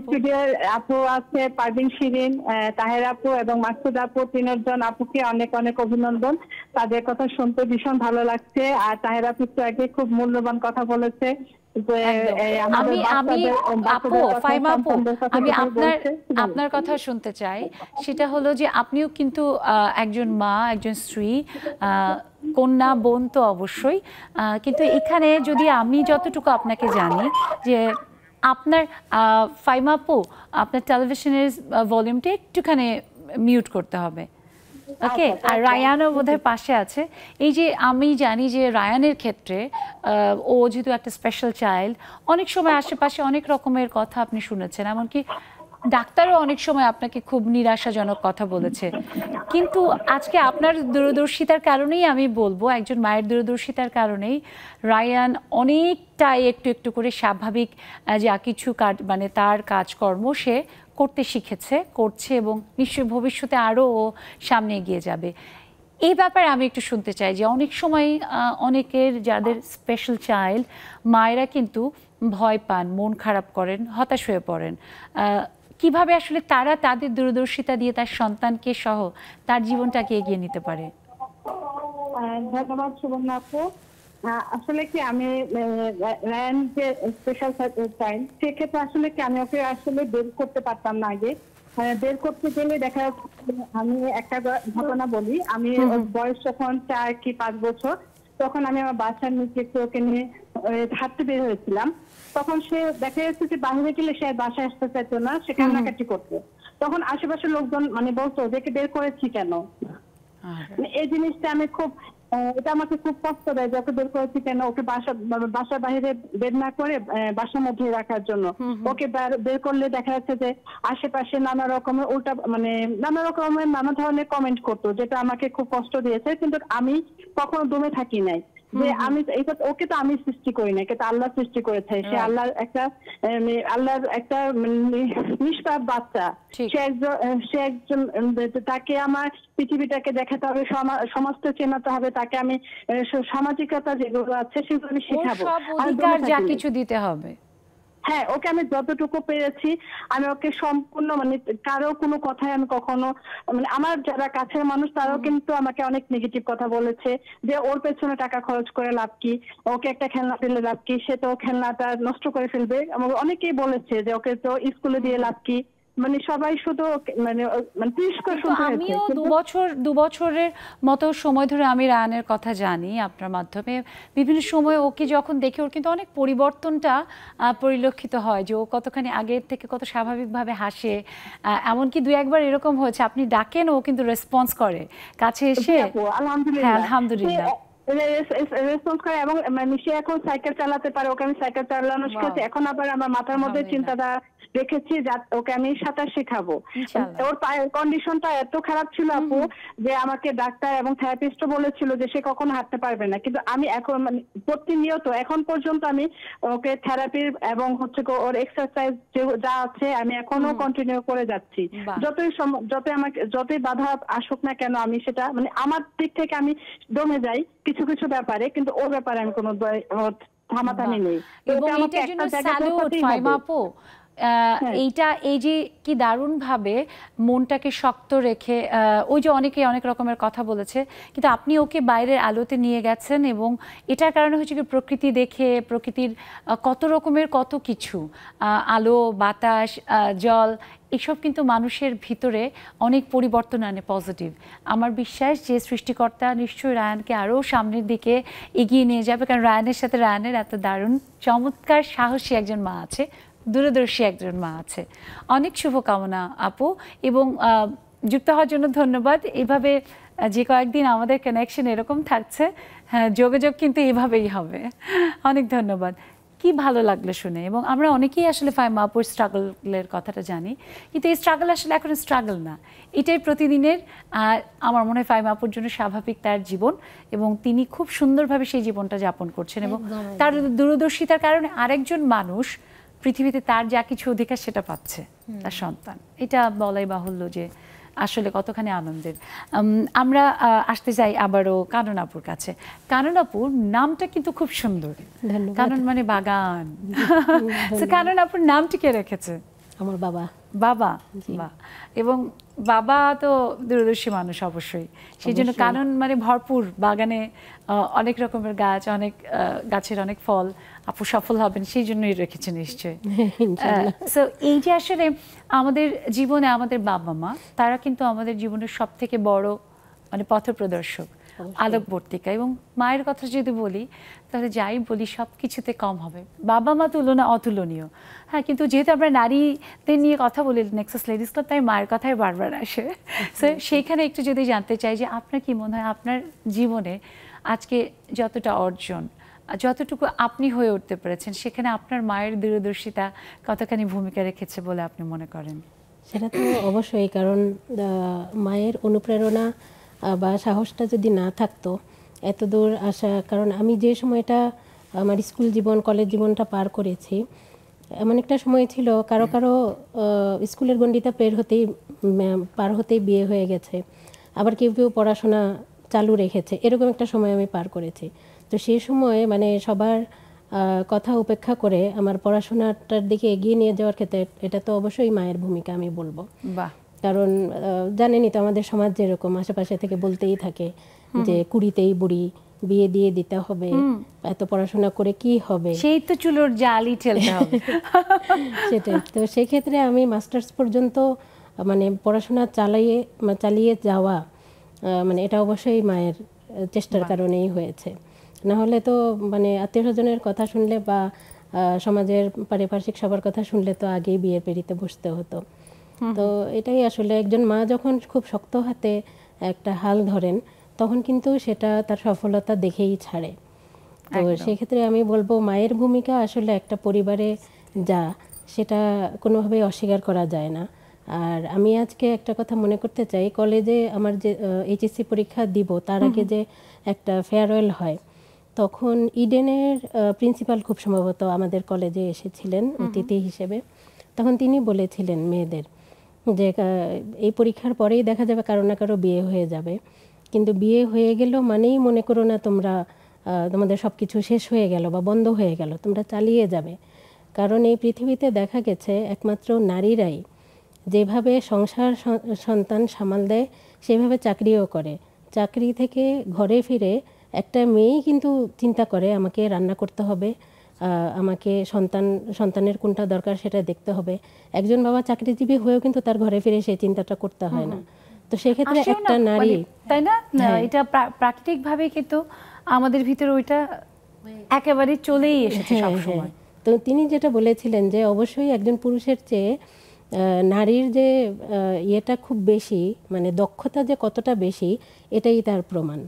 স্টুডিওর আপু আছে পারভিন শিরিন, তাহের আপু এবং মাকসুদ আপু, তিনজন আপুকে অনেক অনেক অভিনন্দন। তাদের কথা শুনতে ভীষণ ভালো লাগছে। আর তাহের আপু একটু আগে খুব মূল্যবান কথা বলেছে। আমি আপনার কথা শুনতে চাই, সেটা হলো যে আপনিও কিন্তু একজন মা, একজন স্ত্রী, কন্যা, বোন তো অবশ্যই, কিন্তু এখানে যদি আমি যতটুকু আপনাকে জানি যে আপনার ফাইমা আপু, আপনার টেলিভিশনের ভলিউমটা একটুখানি মিউট করতে হবে, ওকে? আর রায়ানও বোধহয় পাশে আছে। এই যে আমি জানি যে রায়ানের ক্ষেত্রে ও যেহেতু একটা স্পেশাল চাইল্ড, অনেক সময় আশেপাশে অনেক রকমের কথা আপনি শুনেছেন, এমনকি ডাক্তারও অনেক সময় আপনাকে খুব নিরাশাজনক কথা বলেছে। কিন্তু আজকে আপনার দূরদর্শিতার কারণেই আমি বলবো, একজন মায়ের দূরদর্শিতার কারণেই রায়ান অনেকটাই একটু একটু করে স্বাভাবিক যা কিছু মানে তার কাজকর্ম সে করতে শিখেছে, করছে, এবং নিশ্চয়ই ভবিষ্যতে আরও সামনে এগিয়ে যাবে। এই ব্যাপারে আমি একটু শুনতে চাই যে অনেক সময় অনেকের যাদের স্পেশাল চাইল্ড, মায়েরা কিন্তু ভয় পান, মন খারাপ করেন, হতাশ হয়ে পড়েন। কিভাবে আসলে তারা তাদের দূরদর্শিতা দিয়ে তার সন্তানকে সহ তার জীবনটাকে এগিয়ে নিতে পারে? ধন্যবাদ সুবর্ণা আপু। আসলে কি আমি রায়ান যে স্পেশাল চাইল্ড, সেক্ষেত্রে আসলে কি আমি ওকে আসলে বের করতে পারতাম না আগে। বের করতে গেলে দেখা যাচ্ছে, আমি একটা ঘটনা বলি, আমি বয়স যখন 4 কি 5 বছর, তখন আমি আমার বাসার নিচে ওকে নিয়ে হাঁটতে বের হয়েছিলাম। তখন সে দেখা যাচ্ছে যে বাইরে গেলে সে বাসায় আসতে চাইতো না, সে কান্নাকাটি করতো। তখন আশেপাশের লোকজন মানে বলতো যে বের করেছি কেন। এই জিনিসটা আমি খুব, এটা আমাকে খুব কষ্ট দেয় যে ওকে বের করেছি কেন, ওকে বাসার বাইরে বের না করে বাসার মধ্যে রাখার জন্য। ওকে বের করলে দেখা যাচ্ছে যে আশেপাশে নানা রকমের উল্টা মানে নানা ধরনের কমেন্ট করতো, যেটা আমাকে খুব কষ্ট দিয়েছে। কিন্তু আমি কখনো দমে থাকি নাই যে আমি ওকে তো আমি সৃষ্টি করি না, কিন্তু আল্লাহ সৃষ্টি করেছে। সে আল্লাহর একটা নিষ্পাপ বাচ্চা। সে একজন তাকে আমার পৃথিবীটাকে দেখাতে হবে, সমাজকে চেনাতে হবে, তাকে আমি সামাজিকতা যেগুলো আছে সেগুলো আমি শেখাবো, যা কিছু দিতে হবে। হ্যাঁ, ওকে আমি যতটুকু পেরেছি আমি ওকে সম্পূর্ণ মানে কারো কোনো কথায় আমি কখনো মানে আমার যারা কাছের মানুষ তারাও কিন্তু আমাকে অনেক নেগেটিভ কথা বলেছে যে ওর পেছনে টাকা খরচ করে লাভ কি, ওকে একটা খেলনা দিলে লাভ কি, সে তো খেলনাটা নষ্ট করে ফেলবে। অনেকেই বলেছে যে ওকে তো স্কুলে দিয়ে লাভ কি, মানে সবাই শুধু মানে আমিও 2 বছরের মতো সময় ধরে আমি রায়ানের কথা জানি আপনার মাধ্যমে। বিভিন্ন সময় ওকে যখন দেখি ওর কিন্তু অনেক পরিবর্তনটা পরিলক্ষিত হয়, যে ও কতখানি আগের থেকে কত স্বাভাবিকভাবে হাসে। এমনকি 2-1 বার এরকম হয়েছে আপনি ডাকেন ও কিন্তু রেসপন্স করে কাছে এসে। আলহামদুলিল্লাহ রেসপন্স করে, এবং মানে সে এখন সাইকেল চালাতে পারে, ওকে আমি সাইকেল চালানো শিখাচ্ছি। এখন আবার আমার মাথার মধ্যে চিন্তাটা রেখেছি যে ওকে আমি সাঁতার শেখাবো। ওর পায়ের কন্ডিশনটা এত খারাপ ছিল আপু যে আমাকে ডাক্তার এবং থেরাপিস্টও বলেছিল যে সে কখনো হাঁটতে পারবে না, কিন্তু আমি এখন মানে প্রতিনিয়ত এখন পর্যন্ত আমি ওকে থেরাপি এবং হচ্ছে ওর এক্সারসাইজ যা আছে আমি এখনো কন্টিনিউ করে যাচ্ছি। যতই বাধা আসুক না কেন আমি সেটা মানে আমার দিক থেকে আমি দমে যাই কিছু কিছু ব্যাপারে, কিন্তু ওর ব্যাপারে আমি কোনো থামাথামি নেই। এবং এটার জন্য স্যালুট ফাইমা আপু। এইটা এই যে কি দারুণ ভাবে মনটাকে শক্ত রেখে, ওই যে অনেকে অনেক রকমের কথা বলেছে, কিন্তু আপনি ওকে বাইরের আলোতে নিয়ে গেছেন। এবং এটার কারণে হচ্ছে কি প্রকৃতি দেখে, প্রকৃতির কত রকমের কত কিছু, আলো বাতাস জল, এসব কিন্তু মানুষের ভিতরে অনেক পরিবর্তন আনে পজিটিভ। আমার বিশ্বাস যে সৃষ্টিকর্তা নিশ্চয়ই রায়ানকে আরও সামনের দিকে এগিয়ে নিয়ে যাবে, কারণ রায়ানের এত দারুণ চমৎকার সাহসী একজন মা আছে, দূরদর্শী একজন মা আছে। অনেক শুভকামনা আপু, এবং যুক্ত হওয়ার জন্য ধন্যবাদ। এইভাবে যে কয়েকদিন আমাদের কানেকশন এরকম থাকছে, হ্যাঁ যোগাযোগ কিন্তু এভাবেই হবে। অনেক ধন্যবাদ। কি ভালো লাগলো শুনে। এবং আমরা অনেকেই আসলে ফাইমা আপুর স্ট্রাগলের কথাটা জানি, কিন্তু এই স্ট্রাগল আসলে এখন স্ট্রাগল না, এটাই প্রতিদিনের। আমার মনে হয় ফাইমা আপুর জন্য স্বাভাবিক তার জীবন, এবং তিনি খুব সুন্দরভাবে সেই জীবনটা যাপন করছেন। এবং তার দূরদর্শিতার কারণে আরেকজন মানুষ পৃথিবীতে তার যা কিছু অধিকার সেটা পাচ্ছে, তার সন্তান। এটা বলাই বাহুল্য যে আসলে কতখানি আনন্দের। আমরা আসতে চাই আবারও কানন আপুর কাছে। কানন আপুর নামটা কিন্তু খুব সুন্দর, কানন মানে বাগান। কানন আপুর নামটি কে রেখেছে? আমার বাবা। বাবা? বাহ। এবং বাবা তো দূরদর্শী মানুষ অবশ্যই, সেই জন্য কানন মানে ভরপুর বাগানে অনেক রকমের গাছ, অনেক গাছের অনেক ফল। আপু সফল হবেন সেই জন্যই রেখেছেন নিশ্চয়ই। সো এই যে আসলে আমাদের জীবনে আমাদের বাবা মা, তারা কিন্তু আমাদের জীবনের সব থেকে বড় মানে পথপ্রদর্শক, আলোকবর্তিকা। এবং মায়ের কথা যদি বলি তাহলে যাই বলি সব কিছুতে কম হবে, বাবা মা তুলনা অতুলনীয়। হ্যাঁ, কিন্তু যেহেতু আমরা নারীদের নিয়ে কথা বলি নেক্সাস লেডিস ক্লাব, তাই মায়ের কথাই বারবার আসে। সো সেইখানে একটু যদি জানতে চাই যে আপনার কি মনে হয় আপনার জীবনে আজকে যতটা অর্জন, যতটুকু আপনি হয়ে উঠতে পেরেছেন, সেখানে আপনার মায়ের দূরদর্শিতা কতখানি ভূমিকা রেখেছে বলে আপনি মনে করেন? সেটা তো অবশ্যই, কারণ মায়ের অনুপ্রেরণা বা সাহসটা যদি না থাকতো এত দূর আসা, কারণ আমি যে সময়টা আমার স্কুল জীবন কলেজ জীবনটা পার করেছি, এমন একটা সময় ছিল কারো কারো স্কুলের গণ্ডিটা পার হতেই বিয়ে হয়ে গেছে, আবার কেউ কেউ পড়াশোনা চালু রেখেছে, এরকম একটা সময় আমি পার করেছি। তো সেই সময় মানে সবার কথা উপেক্ষা করে আমার পড়াশোনাটার দিকে এগিয়ে নিয়ে যাওয়ার ক্ষেত্রে এটা তো অবশ্যই মায়ের ভূমিকা আমি বলবো। কারণ জানেনই তো আমাদের সমাজ যেরকম আশেপাশে থেকে বলতেই থাকে যে কুড়িতেই বুড়ি, বিয়ে দিয়ে দিতে হবে, এত পড়াশোনা করে কি হবে, সেই তো চুলোর জালই ঠেলতে হবে। সেটাই তো। সেক্ষেত্রে আমি মাস্টার্স পর্যন্ত মানে পড়াশোনা চালিয়ে যাওয়া, মানে এটা অবশ্যই মায়ের চেষ্টার কারণেই হয়েছে। না হলে তো মানে আত্মীয় স্বজনের কথা শুনলে বা সমাজের পারিপার্শ্বিক সবার কথা শুনলে তো আগেই বিয়ের পিঁড়িতে বসতে হতো। তো এটাই আসলে একজন মা যখন খুব শক্ত হাতে একটা হাল ধরেন তখন কিন্তু সেটা তার সফলতা দেখেই ছাড়ে। তো সেক্ষেত্রে আমি বলবো মায়ের ভূমিকা আসলে একটা পরিবারে যা, সেটা কোনোভাবেই অস্বীকার করা যায় না। আর আমি আজকে একটা কথা মনে করতে চাই, কলেজে আমার যে এইচএসসি পরীক্ষা দিব তার আগে যে একটা ফেয়ারওয়েল হয়, তখন ইডেনের প্রিন্সিপাল খুব সম্ভবত আমাদের কলেজে এসেছিলেন অতিথি হিসেবে। তখন তিনি বলেছিলেন মেয়েদের যে এই পরীক্ষার পরেই দেখা যাবে কারো না কারো বিয়ে হয়ে যাবে, কিন্তু বিয়ে হয়ে গেল মানেই মনে করো না তোমরা তোমাদের সব কিছু শেষ হয়ে গেল বা বন্ধ হয়ে গেল, তোমরা চালিয়ে যাবে। কারণ এই পৃথিবীতে দেখা গেছে একমাত্র নারীরাই যেভাবে সংসার সন্তান সামাল দেয় সেভাবে চাকরিও করে। চাকরি থেকে ঘরে ফিরে একটা মেয়েই কিন্তু চিন্তা করে আমাকে রান্না করতে হবে, আমাকে সন্তানের কোনটা দরকার সেটা দেখতে হবে। একজন বাবা চাকরিজীবী হয়েও কিন্তু তার ঘরে ফিরে সেই চিন্তাটা করতে হয় না। তো সেক্ষেত্রে একটা নারী, তাই না, এটা প্রাকৃতিকভাবে কিন্তু আমাদের ভিতরে ওইটা একেবারে চলেই এসেছে সবসময়। তো তিনি যেটা বলেছিলেন যে অবশ্যই একজন পুরুষের চেয়ে নারীর যে ইয়েটা খুব বেশি, মানে দক্ষতা যে কতটা বেশি এটাই তার প্রমাণ।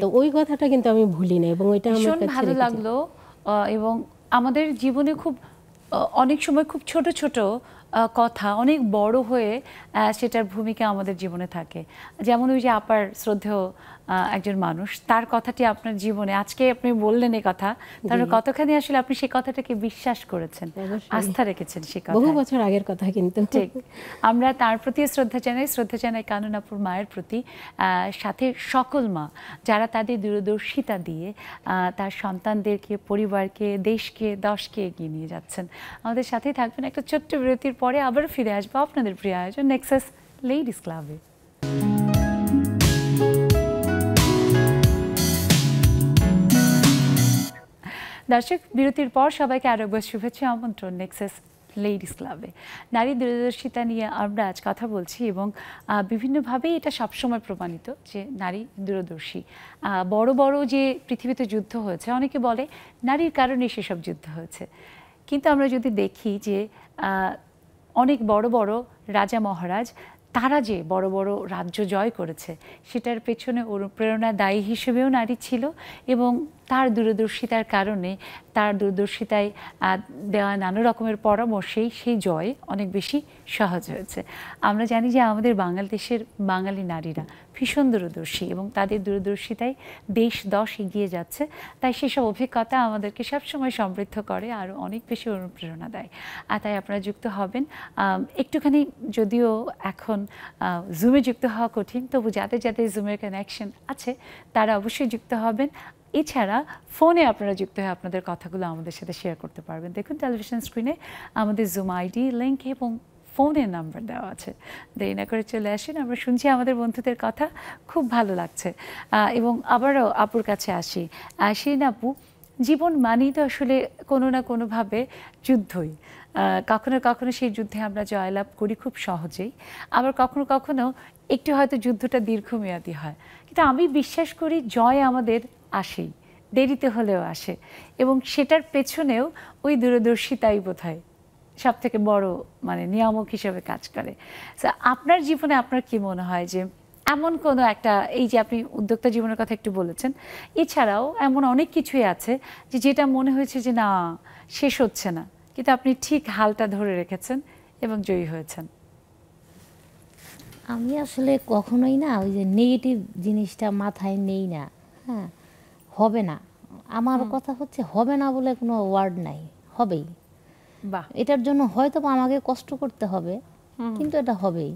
তো ওই কথাটা কিন্তু আমি ভুলি না এবং ওইটা আমার কাছে ভালো লাগলো। এবং আমাদের জীবনে খুব অনেক সময় খুব ছোট ছোট কথা অনেক বড় হয়ে সেটার ভূমিকা আমাদের জীবনে থাকে। যেমন ওই যে আপার শ্রদ্ধেয় একজন মানুষ, তার কথাটি আপনার জীবনে আজকে আপনি বললেন এই কথা, তার কতখানি আসলে আপনি সেই কথাটাকে বিশ্বাস করেছেন, আস্থা রেখেছেন সেই কথা। বহু বছর আগের কথা কিন্তু। ঠিক, আমরা তার প্রতি শ্রদ্ধা জানাই কানন আপুর মায়ের প্রতি, সাথে সকল মা যারা তাদের দূরদর্শিতা দিয়ে তার সন্তানদেরকে, পরিবারকে, দেশকে, দশকে এগিয়ে নিয়ে যাচ্ছেন। আমাদের সাথেই থাকবেন। একটা ছোট্ট বিরতির পরে আবার ফিরে আসবো আপনাদের প্রিয় আয়োজন নেক্সাস লেডিস ক্লাবে। দর্শক, বিরতির পর সবাইকে আরো একবার শুভেচ্ছা, আমন্ত্রণ নেক্সাস লেডিস ক্লাবে। নারী দূরদর্শিতা নিয়ে আমরা আজ কথা বলছি এবং বিভিন্নভাবেই এটা সবসময় প্রমাণিত যে নারী দূরদর্শী। বড় বড় যে পৃথিবীতে যুদ্ধ হয়েছে, অনেকে বলে নারীর কারণে সেসব যুদ্ধ হয়েছে, কিন্তু আমরা যদি দেখি যে অনেক বড় বড় রাজা মহারাজ তারা যে বড় বড় রাজ্য জয় করেছে সেটার পেছনে অনুপ্রেরণা দায়ী হিসেবেও নারী ছিল এবং তার দূরদর্শিতার কারণে, তার দূরদর্শিতায় দেওয়া নানা রকমের পরামর্শেই সেই জয় অনেক বেশি সহজ হয়েছে। আমরা জানি যে আমাদের বাংলাদেশের বাঙালি নারীরা ভীষণ দূরদর্শী এবং তাদের দূরদর্শিতায় দেশ দশ এগিয়ে যাচ্ছে। তাই সেসব অভিজ্ঞতা আমাদেরকে সবসময় সমৃদ্ধ করে, আরও অনেক বেশি অনুপ্রেরণা দেয়। আর তাই আপনারা যুক্ত হবেন একটুখানি, যদিও এখন জুমে যুক্ত হওয়া কঠিন, তবু যাদের যাদের জুমের কানেকশন আছে তারা অবশ্যই যুক্ত হবেন। এছাড়া ফোনে আপনারা যুক্ত হয়ে আপনাদের কথাগুলো আমাদের সাথে শেয়ার করতে পারবেন। দেখুন টেলিভিশন স্ক্রিনে আমাদের জুম আইডি, লিঙ্ক এবং ফোনের নাম্বার দেওয়া আছে। দেরি না করে চলে আসেন, আমরা শুনছি আমাদের বন্ধুদের কথা, খুব ভালো লাগছে। এবং আবারও আপুর কাছে আসি। শিরিন আপু, জীবন মানেই তো আসলে কোনো না কোনোভাবে যুদ্ধই। কখনো কখনো সেই যুদ্ধে আমরা জয়লাভ করি খুব সহজেই, আবার কখনো কখনো একটু হয়তো যুদ্ধটা দীর্ঘমেয়াদী হয়। কিন্তু আমি বিশ্বাস করি জয় আমাদের আসেই, দেরিতে হলেও আসে, এবং সেটার পেছনেও ওই দূরদর্শিতাই বোধহয় সব থেকে বড় মানে নিয়ামক হিসেবে কাজ করে। আপনার জীবনে আপনার কি মনে হয় যে এমন কোনো একটা, এই যে আপনি উদ্যোক্তা জীবনের কথা একটু বলেছেন, এছাড়াও এমন অনেক কিছুই আছে যে যেটা মনে হয়েছে যে না শেষ হচ্ছে না, কিন্তু আপনি ঠিক হালটা ধরে রেখেছেন এবং জয়ী হয়েছেন? আমি আসলে কখনোই না ওই যে নেগেটিভ জিনিসটা মাথায় নেই না। হ্যাঁ, হবে না, আমার কথা হচ্ছে হবে না বলে কোনো ওয়ার্ড নাই, হবেই। এটার জন্য হয়তো আমাকে কষ্ট করতে হবে, কিন্তু এটা হবেই।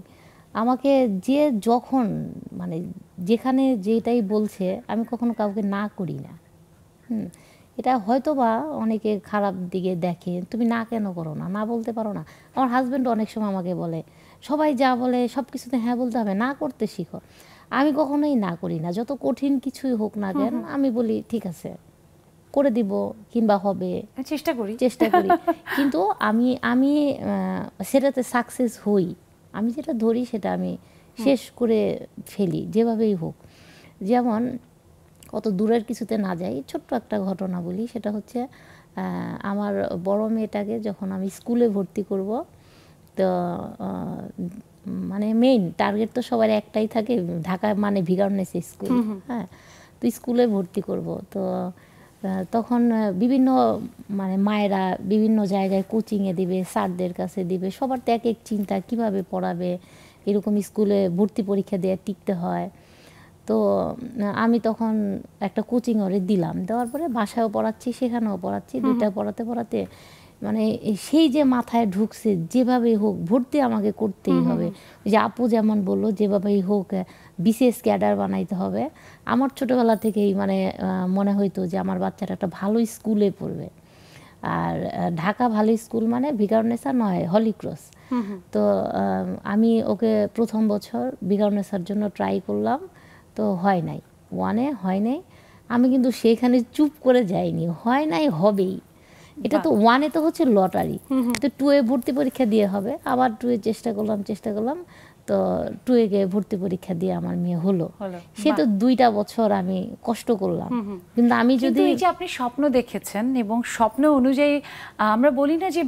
আমাকে যে যখন মানে যেখানে যেটাই বলছে আমি কখনো কাউকে না করি না। এটা হয়তো বা অনেকে খারাপ দিকে দেখে, তুমি না কেন করো না, না বলতে পারো না। আমার হাজব্যান্ড অনেক সময় আমাকে বলে সবাই যা বলে সব কিছুতে হ্যাঁ বলতে হবে, না করতে শিখো। আমি কখনোই না করি না, যত কঠিন কিছুই হোক না কেন আমি বলি ঠিক আছে করে দিব কিংবা হবে, চেষ্টা করি। কিন্তু আমি সেটাতে সাকসেস হই, আমি যেটা ধরি সেটা আমি শেষ করে ফেলি যেভাবেই হোক। যেমন কত দূরের কিছুতে না যাই, ছোট্ট একটা ঘটনা বলি, সেটা হচ্ছে আমার বড় মেয়েটাকে যখন আমি স্কুলে ভর্তি করব, তো মানে মেইন টার্গেট তো সবার একটাই থাকে, ঢাকায় মানে ভিগারনেস স্কুল, হ্যাঁ, তো স্কুলে ভর্তি করব। তো তখন বিভিন্ন মানে মায়েরা বিভিন্ন জায়গায় কোচিংয়ে দিবে, স্যারদের কাছে দিবে, সবার তো এক এক চিন্তা কিভাবে পড়াবে, এরকম স্কুলে ভর্তি পরীক্ষা দিয়ে টিকতে হয়। তো আমি তখন একটা কোচিং ওরে দিলাম, দেওয়ার পরে বাসায়ও পড়াচ্ছি সেখানেও পড়াচ্ছি, দুইটা পড়াতে পড়াতে মানে সেই যে মাথায় ঢুকছে যেভাবেই হোক ভর্তি আমাকে করতেই হবে। যে আপু যেমন বললো যেভাবেই হোক বিসিএস ক্যাডার বানাইতে হবে। আমার ছোটোবেলা থেকেই মানে মনে হইতো যে আমার বাচ্চাটা একটা ভালো স্কুলে পড়বে, আর ঢাকা ভালো স্কুল মানে ভিগারনেসা নয়, হলিক্রস। তো আমি ওকে প্রথম বছর ভিগারনেসার জন্য ট্রাই করলাম, তো হয় নাই, 1-এ হয় নাই। আমি কিন্তু সেখানে চুপ করে যাইনি, হয় নাই হবেই, এটা তো 1-এ তো হচ্ছে লটারি, তো 2-এ ভর্তি পরীক্ষা দিয়ে হবে, আবার 2-এ চেষ্টা করলাম, তো 2-এ গিয়ে ভর্তি পরীক্ষা দিয়ে আমার মেয়ে হলো। সে তো 2টা বছর আমি কষ্ট করলাম, কিন্তু আমি যদি এই যে আপনি স্বপ্ন দেখেছেন এবং স্বপ্ন অনুযায়ী আমরা বলি না যে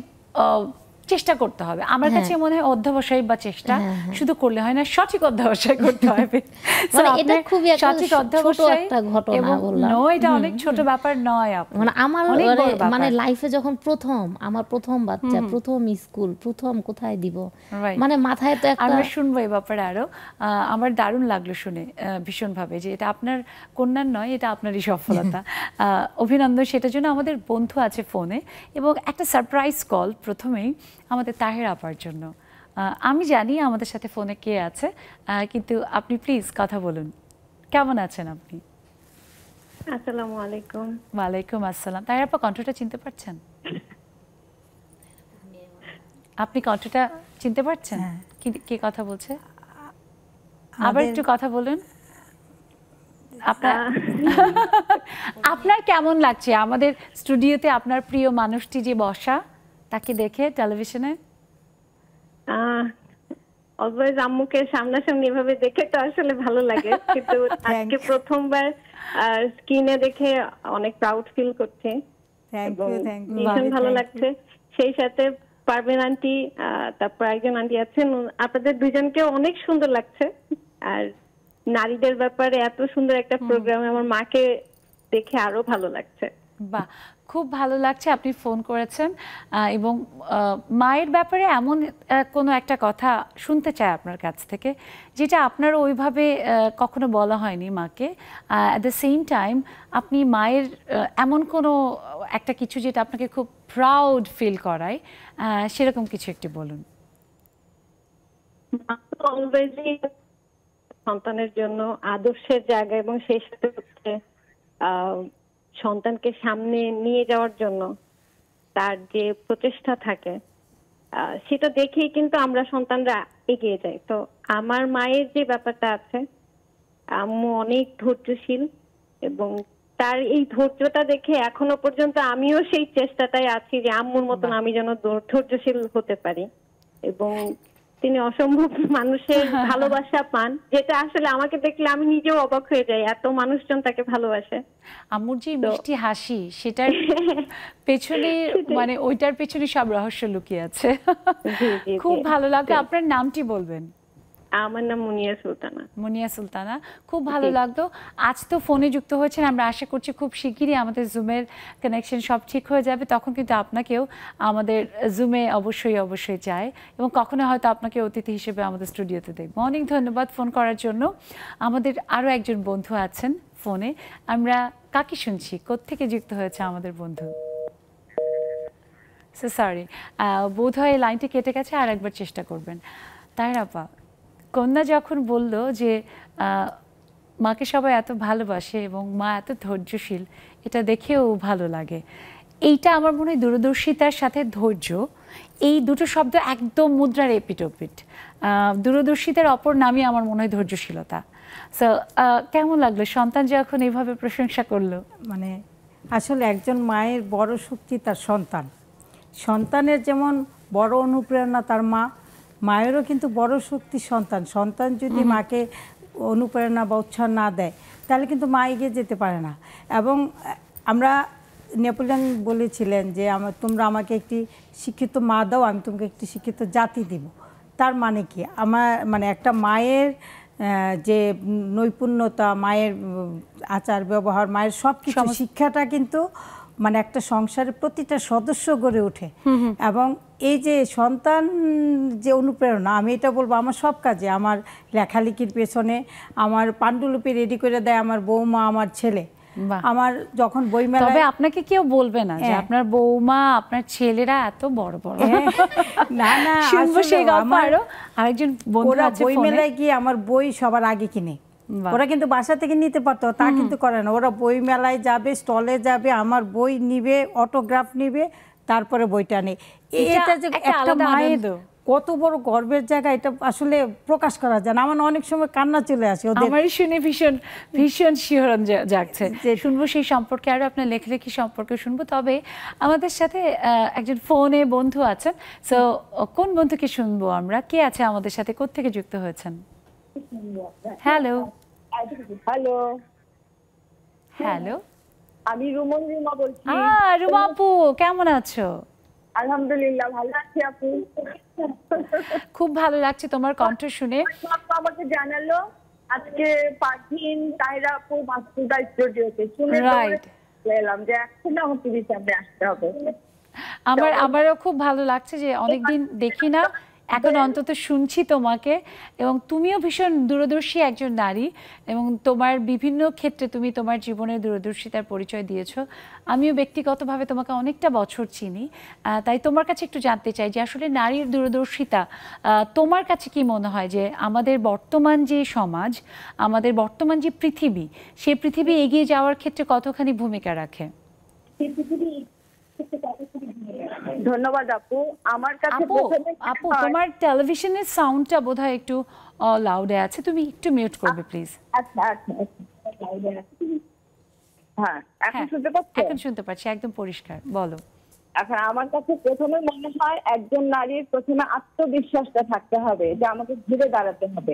চেষ্টা করতে হবে, আমার কাছে মনে হয় অধ্যবসায় বা চেষ্টা শুধু করলে হয় না, সঠিক অধ্যবসায় করতে হবে। মানে এটা খুবই সঠিক অধ্যবসায় একটা ঘটনা বললাম, এটা অনেক ছোট ব্যাপার নয় আপু। মানে আমার মানে লাইফে যখন আমার প্রথম বাচ্চা, প্রথম স্কুল, প্রথম কোথায় দিব, মানে মাথায় তো একটা। আমরা শুনবো এই ব্যাপারে আরো। আমার দারুণ লাগলো শুনে ভীষণভাবে যে এটা আপনার কন্যার নয়, এটা আপনারই সফলতা। অভিনন্দন সেটার জন্য। আমাদের বন্ধু আছে ফোনে এবং একটা সারপ্রাইজ কল প্রথমেই আমাদের তাহের আপার জন্য। আমি জানি আমাদের সাথে ফোনে কে আছে, কিন্তু আপনি প্লিজ কথা বলুন। কেমন আছেন আপনি? আসসালামু আলাইকুম। ওয়ালাইকুম আসসালাম। তাহের আপা কণ্ঠটা চিনতে পারছেন? আপনি কণ্ঠটা চিনতে পারছেন? কে কথা বলছে? আবার একটু কথা বলুন। আপনার কেমন লাগছে আমাদের স্টুডিওতে আপনার প্রিয় মানুষটি যে বসা, তাকে দেখে টেলিভিশনে? অলওয়েজ আম্মুকে সামনাসামনি এভাবে দেখে তো আসলে ভালো লাগে, কিন্তু আজকে প্রথমবার স্ক্রিনে দেখে অনেক প্রাউড ফিল করছে, ভীষণ ভালো লাগছে। সেই সাথে পারবেন আন্টি, তারপর একজন আন্টি আছেন, আপনাদের দুইজনকেও অনেক সুন্দর লাগছে। আর নারীদের ব্যাপারে এত সুন্দর একটা প্রোগ্রামে আমার মাকে দেখে আরো ভালো লাগছে। বাহ, খুব ভালো লাগছে আপনি ফোন করেছেন। এবং মায়ের ব্যাপারে এমন কোনো একটা কথা শুনতে চাই আপনার কাছ থেকে, যেটা আপনার ওইভাবে কখনো বলা হয়নি মাকে। অ্যাট দ্য সেম টাইম আপনি মায়ের এমন কোনো একটা কিছু যেটা আপনাকে খুব প্রাউড ফিল করায়, সেরকম কিছু একটু বলুন। সন্তানের জন্য আদর্শের জায়গা, এবং সেই সাথে হচ্ছে সন্তানকে সামনে নিয়ে যাওয়ার জন্য তার যে প্রচেষ্টা থাকে, সেটা দেখেই কিন্তু আমরা সন্তানরা এগিয়ে যাই। তো আমার মায়ের যে ব্যাপারটা আছে, আম্মু অনেক ধৈর্যশীল, এবং তার এই ধৈর্যটা দেখে এখনো পর্যন্ত আমিও সেই চেষ্টাটাই আছি যে আম্মুর মতন আমি যেন ধৈর্যশীল হতে পারি। এবং তিনি অসম্ভব মানুষের ভালোবাসা পান, যেটা আসলে আমাকে দেখলে আমি নিজেও অবাক হয়ে যাই, এত মানুষজন তাকে ভালোবাসে। আম্মুর যে মিষ্টি হাসি, সেটার পেছনে মানে ওইটার পেছনে সব রহস্য লুকিয়ে আছে। খুব ভালো লাগে। আপনার নামটি বলবেন? আমার নাম মুনিয়া সুলতানা। মুনিয়া সুলতানা, খুব ভালো লাগলো। আজ তো ফোনে যুক্ত হয়েছেন, আমরা আশা করছি খুব শিগগিরই আমাদের জুমের কানেকশন সব ঠিক হয়ে যাবে, তখন কিন্তু আপনাকেও আমাদের জুমে অবশ্যই চাই, এবং কখনো হয়তো আপনাকে অতিথি হিসেবে আমাদের স্টুডিওতে দেখব। অনেক ধন্যবাদ ফোন করার জন্য। আমাদের আরও একজন বন্ধু আছেন ফোনে, আমরা কাকে শুনছি? কোত্থেকে যুক্ত হয়েছে আমাদের বন্ধু? সরি, বোধহয় লাইনটি কেটে গেছে, আর একবার চেষ্টা করবেন। তাহের আপা, কন্যা যখন বলল যে মাকে সবাই এত ভালোবাসে এবং মা এত ধৈর্যশীল, এটা দেখেও ভালো লাগে। এইটা আমার মনে হয় দূরদর্শিতার সাথে ধৈর্য, এই দুটো শব্দ একদম মুদ্রার এপিটোপিট। দূরদর্শিতার অপর নামই আমার মনে হয় ধৈর্যশীলতা। সো কেমন লাগলো সন্তান যখন এইভাবে প্রশংসা করলো? মানে আসলে একজন মায়ের বড় শক্তি তার সন্তান। সন্তানের যেমন বড় অনুপ্রেরণা তার মা, মায়েরও কিন্তু বড় শক্তি সন্তান। সন্তান যদি মাকে অনুপ্রেরণা বা উৎসাহ না দেয় তাহলে কিন্তু মা এগিয়ে যেতে পারে না। এবং আমরা নেপোলিয়ন বলেছিলেন যে তোমরা আমাকে একটি শিক্ষিত মা দাও, আমি তোমাকে একটি শিক্ষিত জাতি দিব। তার মানে কি, আমার মানে একটা মায়ের যে নৈপুণ্যতা, মায়ের আচার ব্যবহার, মায়ের সব কিছু শিক্ষাটা কিন্তু মানে একটা সংসারের প্রতিটা সদস্য গড়ে ওঠে। এবং এই যে সন্তান যে অনুপ্রেরণা, আমি এটা বলবো আমার সব কাজে, আমার লেখালেখির পেছনে, আমার পাণ্ডুলিপি রেডি করে দেয় আমার বৌমা, আমার ছেলে। আমার যখন বইমেলা, তবে আপনাকে কেউ বলবে না যে আপনার বৌমা আপনার ছেলেরা এত বড় বড়, না না, শুনবো সেই গল্প। আরো আরেকজন বন্ধু আছে, বইমেলায় গিয়ে আমার বই সবার আগে কিনে। ওরা কিন্তু বাসা থেকে নিতে পারতো, তা কিন্তু করে না। ওরা বই মেলায় যাবে, স্টলে যাবে, আমার বই নিবে, অটোগ্রাফ নিবে, তারপরে বইটা নেই। এটা যে একটা মায়ের কত বড় গর্বের জায়গা, এটা আসলে প্রকাশ করা যায় না। আমার অনেক সময় কান্না চলে আসে ওদের। আমারই শুনে ভীষণ ভীষণ শিহরণ জাগছে। শুনবো সেই সম্পর্কে, আরো আপনার লেখালেখি সম্পর্কে শুনবো। তবে আমাদের সাথে একজন ফোনে বন্ধু আছেন। সো কোন বন্ধুকে শুনবো আমরা? কে আছে আমাদের সাথে, কোত্থেকে যুক্ত হয়েছেন? হ্যালো হ্যালো হ্যালো, আমি রুমা বলছি। রুমা আপু, কেমন আছো? আলহামদুলিল্লাহ ভালো আছি আপু। খুব ভালো লাগছে তোমার কণ্ঠ শুনে। আমাকে জানালো আজকে পাঠিন তাহিরা আপু মাসুদা স্টুডিওতে, শুনে এলাম যে এখন আমাকে সামনে আসতে হবে। আমারও খুব ভালো লাগছে যে অনেকদিন দেখি না, এখন অন্তত শুনছি তোমাকে। এবং তুমিও ভীষণ দূরদর্শী একজন নারী, এবং তোমার বিভিন্ন ক্ষেত্রে তুমি তোমার জীবনের দূরদর্শিতার পরিচয় দিয়েছো। আমিও ব্যক্তিগতভাবে তোমাকে অনেকটা বছর চিনি, তাই তোমার কাছে একটু জানতে চাই যে আসলে নারীর দূরদর্শিতা তোমার কাছে কি মনে হয় যে আমাদের বর্তমান যে সমাজ, আমাদের বর্তমান যে পৃথিবী, সেই পৃথিবী এগিয়ে যাওয়ার ক্ষেত্রে কতখানি ভূমিকা রাখে? ধন্যবাদ আপু। আমার কাছে আপু তোমার টেলিভিশনের সাউন্ডটা বোধহয় একটু লাউডে আছে, তুমি একটু মিউট করবে প্লিজ। আচ্ছা আচ্ছা, হ্যাঁ এখন শুনতে পাচ্ছ? এখন শুনতে পাচ্ছি একদম পরিষ্কার, বলো। এখন আমার কাছে প্রথমে মনে হয় একজন নারীর প্রথমে আত্মবিশ্বাসটা থাকতে হবে, যে আমাকে ঘুরে দাঁড়াতে হবে,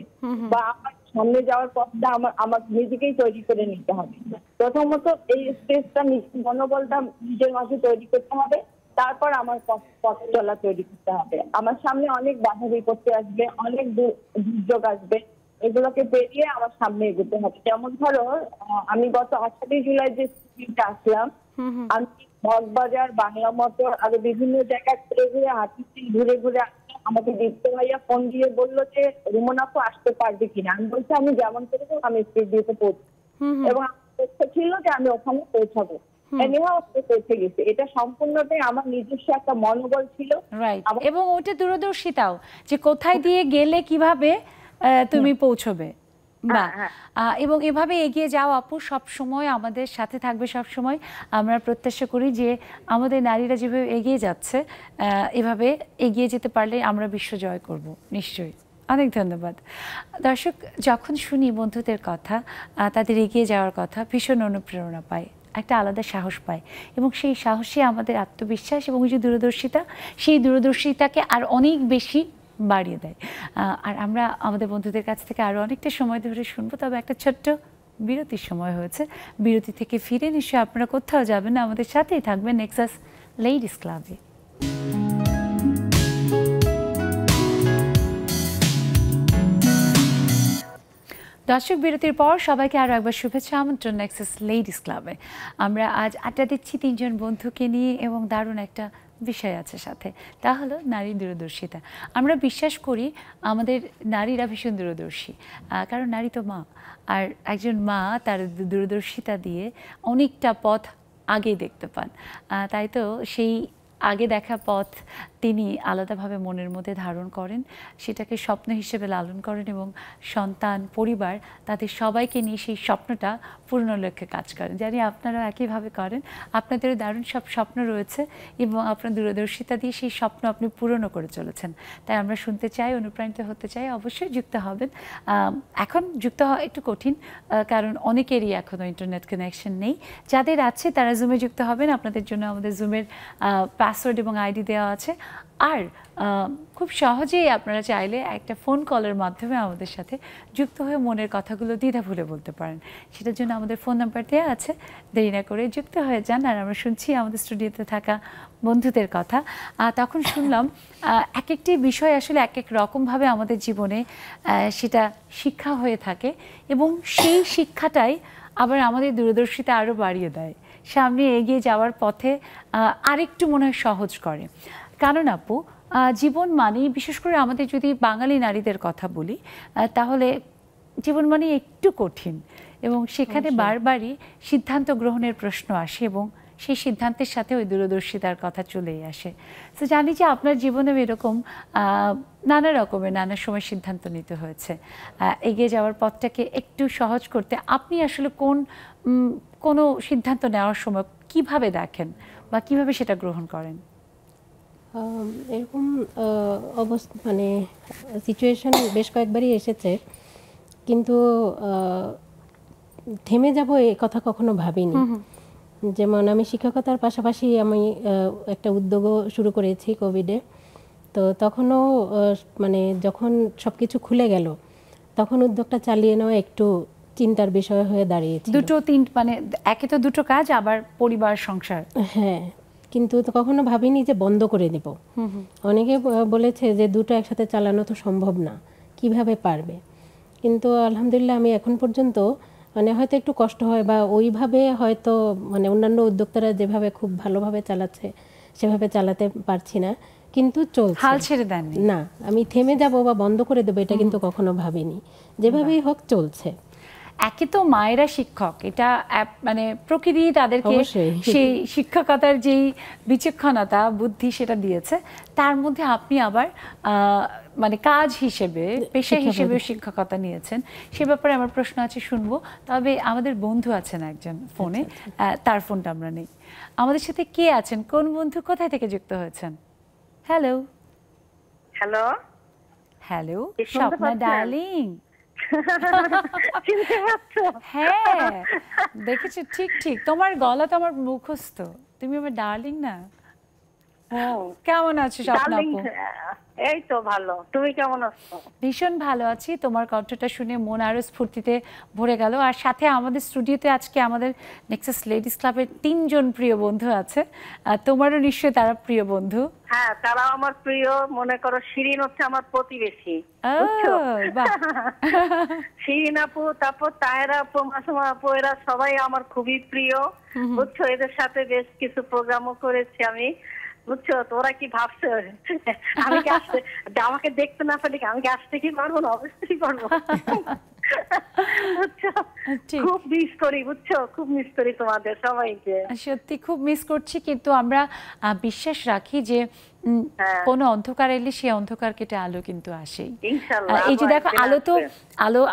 বা আমার সামনে যাওয়ার পথটা আমার নিজেকেই তৈরি করে নিতে হবে। প্রথমত এই স্পেসটা, মনোবলটা নিজের মাঝে তৈরি করতে হবে, তারপর আমার পথ চলা তৈরি করতে হবে। আমার সামনে অনেক বাধা বিপত্তি আসবে, অনেক দুর্যোগ আসবে, এগুলোকে পেরিয়ে আমার সামনে এগোতে হবে। যেমন ধরো আমি গত 28 জুলাই যে স্কুলটা আসলাম, আমি মগবাজার, বাংলা মোটর, আরো বিভিন্ন জায়গায় ঘুরে ঘুরে আমাকে দীপ্ত ভাইয়া ফোন দিয়ে বললো যে রুমন আপু আসতে পারবে কিনা। আমি বলছি আমি যেমন করে আমি স্টুডিওতে পৌঁছবো, এবং আমার ছিল যে আমি ওখানে পৌঁছাবো। পৌঁছে গেছে। এটা সম্পূর্ণটাই আমার নিজস্ব একটা মনোবল ছিল, এবং ওটা দূরদর্শিতাও, যে কোথায় দিয়ে গেলে কিভাবে তুমি পৌঁছবে। এবং এভাবে এগিয়ে যাও আপু, সব সময় আমাদের সাথে থাকবে সব সময়। আমরা প্রত্যাশা করি যে আমাদের নারীরা যেভাবে এগিয়ে যাচ্ছে, এভাবে এগিয়ে যেতে পারলে আমরা বিশ্ব জয় করব নিশ্চয়ই। অনেক ধন্যবাদ। দর্শক, যখন শুনি বন্ধুদের কথা, তাদের এগিয়ে যাওয়ার কথা, ভীষণ অনুপ্রেরণা পায়, একটা আলাদা সাহস পায়, এবং সেই সাহসে আমাদের আত্মবিশ্বাস এবং যে দূরদর্শিতা, সেই দূরদর্শিতাকে আর অনেক বেশি বাড়িয়ে দেয়। আর আমরা আমাদের বন্ধুদের কাছ থেকে আরও অনেকটা সময় ধরে শুনবো। তবে একটা ছোট্ট বিরতির সময় হয়েছে, বিরতি থেকে ফিরে নিশ্চয়ই আপনারা কোথাও যাবেন না, আমাদের সাথেই থাকবেন নেক্সাস লেডিস ক্লাবে। দর্শক, বিরতির পর সবাইকে আরও একবার শুভেচ্ছা, আমন্ত্রণ নেক্সাস লেডিস ক্লাবে। আমরা আজ আড্ডা দিচ্ছি 3 জন বন্ধুকে নিয়ে, এবং দারুণ একটা বিষয় আছে সাথে, তা হলো নারী দূরদর্শিতা। আমরা বিশ্বাস করি আমাদের নারীরা ভীষণ দূরদর্শী, কারণ নারী তো মা, আর একজন মা তার দূরদর্শিতা দিয়ে অনেকটা পথ আগে দেখতে পান। তাই তো সেই আগে দেখা পথ তিনি আলাদাভাবে মনের মধ্যে ধারণ করেন, সেটাকে স্বপ্ন হিসেবে লালন করেন এবং সন্তান, পরিবার তাদের সবাইকে নিয়ে সেই স্বপ্নটা পূর্ণ লক্ষ্যে কাজ করেন। জানি আপনারাও একইভাবে করেন, আপনাদেরও দারুণ সব স্বপ্ন রয়েছে এবং আপনার দূরদর্শিতা দিয়ে সেই স্বপ্ন আপনি পূরণও করে চলেছেন। তাই আমরা শুনতে চাই, অনুপ্রাণিত হতে চাই, অবশ্যই যুক্ত হবেন। এখন যুক্ত হওয়া একটু কঠিন, কারণ অনেকেরই এখনও ইন্টারনেট কানেকশন নেই। যাদের আছে তারা জুমে যুক্ত হবেন, আপনাদের জন্য আমাদের জুমের পাসওয়ার্ড এবং আইডি দেওয়া আছে। আর খুব সহজেই আপনারা চাইলে একটা ফোন কলের মাধ্যমে আমাদের সাথে যুক্ত হয়ে মনের কথাগুলো দ্বিধা ভুলে বলতে পারেন। সেটার জন্য আমাদের ফোন নাম্বার দেওয়া আছে, দেরি না করে যুক্ত হয়ে যান। আর আমরা শুনছি আমাদের স্টুডিওতে থাকা বন্ধুদের কথা। তখন শুনলাম এক একটি বিষয় আসলে এক এক রকমভাবে আমাদের জীবনে সেটা শিক্ষা হয়ে থাকে এবং সেই শিক্ষাটাই আবার আমাদের দূরদর্শিতা আরও বাড়িয়ে দেয়, সামনে এগিয়ে যাওয়ার পথে আরেকটু মনে হয় সহজ করে। কারণ আপু, জীবন মানেই, বিশেষ করে আমাদের যদি বাঙালি নারীদের কথা বলি, তাহলে জীবন মানে একটু কঠিন এবং সেখানে বারবারই সিদ্ধান্ত গ্রহণের প্রশ্ন আসে এবং সেই সিদ্ধান্তের সাথে ওই দূরদর্শিতার কথা চলেই আসে। তো জানি যে আপনার জীবনেও এরকম নানা রকমের নানা সময় সিদ্ধান্ত নিতে হয়েছে। এগিয়ে যাওয়ার পথটাকে একটু সহজ করতে আপনি আসলে কোনো সিদ্ধান্ত নেওয়ার সময় কিভাবে দেখেন বা কিভাবে সেটা গ্রহণ করেন? এরকম অবস্থা মানে সিচুয়েশন বেশ কয়েকবারই এসেছে, কিন্তু থেমে যাব এই কথা কখনো ভাবিনি। যেমন আমি শিক্ষকতার পাশাপাশি আমি একটা উদ্যোগও শুরু করেছি কোভিডে। তো তখনও মানে যখন সব কিছু খুলে গেল তখন উদ্যোগটা চালিয়ে নেওয়া একটু চিন্তার বিষয় হয়ে দাঁড়িয়েছে। মানে একে তো দুটো কাজ, আবার পরিবার, সংসার। হ্যাঁ, কিন্তু কখনো ভাবিনি যে বন্ধ করে দেব। অনেকে বলেছে যে দুটো একসাথে চালানো তো সম্ভব না, কিভাবে পারবে। কিন্তু আলহামদুলিল্লাহ আমি এখন পর্যন্ত মানে হয়তো একটু কষ্ট হয় বা ওইভাবে হয়তো মানে অন্যান্য উদ্যোক্তারা যেভাবে খুব ভালোভাবে চালাচ্ছে সেভাবে চালাতে পারছি না, কিন্তু চলছে। হাল ছেড়ে দেননি? না, আমি থেমে যাব বা বন্ধ করে দেবো এটা কিন্তু কখনো ভাবিনি। যেভাবেই হোক চলছে। একে তো মায়েরা শিক্ষক, এটা মানে প্রকৃতি তাদেরকে সেই শিক্ষকতার যেই বিচক্ষণতা, বুদ্ধি সেটা দিয়েছে। তার মধ্যে আপনি আবার মানে কাজ হিসেবে, পেশা হিসেবে শিক্ষকতা নিয়েছেন। সে ব্যাপারে আমার প্রশ্ন আছে, শুনবো। তবে আমাদের বন্ধু আছেন একজন ফোনে, তার ফোনটা আমরা নেই। আমাদের সাথে কে আছেন, কোন বন্ধু, কোথায় থেকে যুক্ত হয়েছেন? Hello hello hello Swapna darling. হ্যাঁ দেখেছি, ঠিক ঠিক, তোমার গলা তো আমার মুখস্থ, তুমি আমার ডার্লিং না? কেমন আছো স্বপ্না আপু? এই তো ভালো, তুমি কেমন আছো? ভীষণ ভালো আছি। তোমার কণ্ঠটা শুনে মন আরো স্ফূর্তিতে ভরে গেল। আর সাথে আমাদের স্টুডিওতে আজকে আমাদের নেক্সাস লেডিস ক্লাবের 3 জন প্রিয় বন্ধু আছে। তোমারও নিশ্চয়ই তারা প্রিয় বন্ধু। হ্যাঁ, তারা আমার প্রিয়। মনে করো শিরিন হচ্ছে আমার প্রতিবেশী, শিরিন আপু, তারপর তাহেরা আপু, মাসুমা আপু, এরা সবাই আমার খুবই প্রিয়, বুঝছো। এদের সাথে বেশ কিছু প্রোগ্রামও করেছি আমি, বুঝছো। তোরা কি ভাবছো আমি কি আসতে, আমাকে দেখতে না পারি আমি কি আসতে কি পারবো না? অবশ্যই পারবো, বুঝছো। খুব মিস করি, বুঝছো, খুব মিস করি তোমাদের সবাইকে। সত্যি খুব মিস করছি, কিন্তু আমরা বিশ্বাস রাখি যে কোনো অন্ধকার এলে সেই অন্ধকার কেটে আলো কিন্তু আসেই। এই যে দেখো,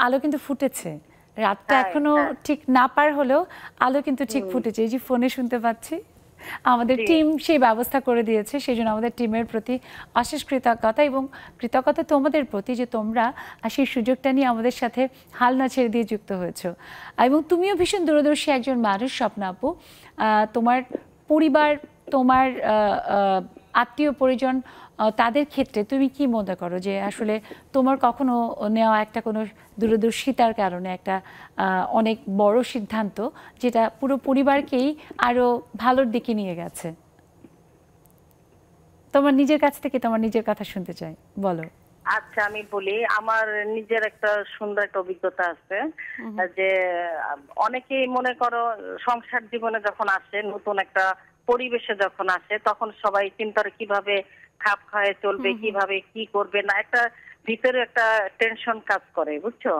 আলো কিন্তু ফুটেছে, রাতটা এখনো ঠিক না পার হলেও আলো কিন্তু ঠিক ফুটেছে। এই যে ফোনে শুনতে পাচ্ছি, আমাদের টিম সেই ব্যবস্থা করে দিয়েছে। সেই জন্য আমাদের টিমের প্রতি অশেষ কৃতজ্ঞতা, এবং কৃতজ্ঞতা তোমাদের প্রতি যে তোমরা সেই সুযোগটা নিয়ে আমাদের সাথে হাল না ছেড়ে দিয়ে যুক্ত হয়েছো। এবং তুমিও ভীষণ দূরদর্শী একজন মানুষ স্বপ্না আপু। তোমার পরিবার, তোমার আত্মীয় পরিজন, তাদের ক্ষেত্রে তুমি কি মনে করো যে আসলে তোমার কখনো নেওয়া একটা কোনো দূরদর্শিতার কারণে একটা অনেক বড় সিদ্ধান্ত যেটা পুরো পরিবারকেই আরো ভালোর দিকে নিয়ে গেছে? তোমার নিজের কাছ থেকে তোমার নিজের কথা শুনতে চাই, বলো। আচ্ছা, আমি বলি, আমার নিজের একটা সুন্দর একটা অভিজ্ঞতা আছে যে অনেকেই মনে করো সংসার জীবনে যখন আসে, নতুন একটা পরিবেশে যখন আসে, তখন সবাই চিন্তা করে কিভাবে খাপ খাওয়ায় চলবে, কিভাবে কি করবে না, একটা ভিতরে একটা টেনশন কাজ করে, বুঝছো।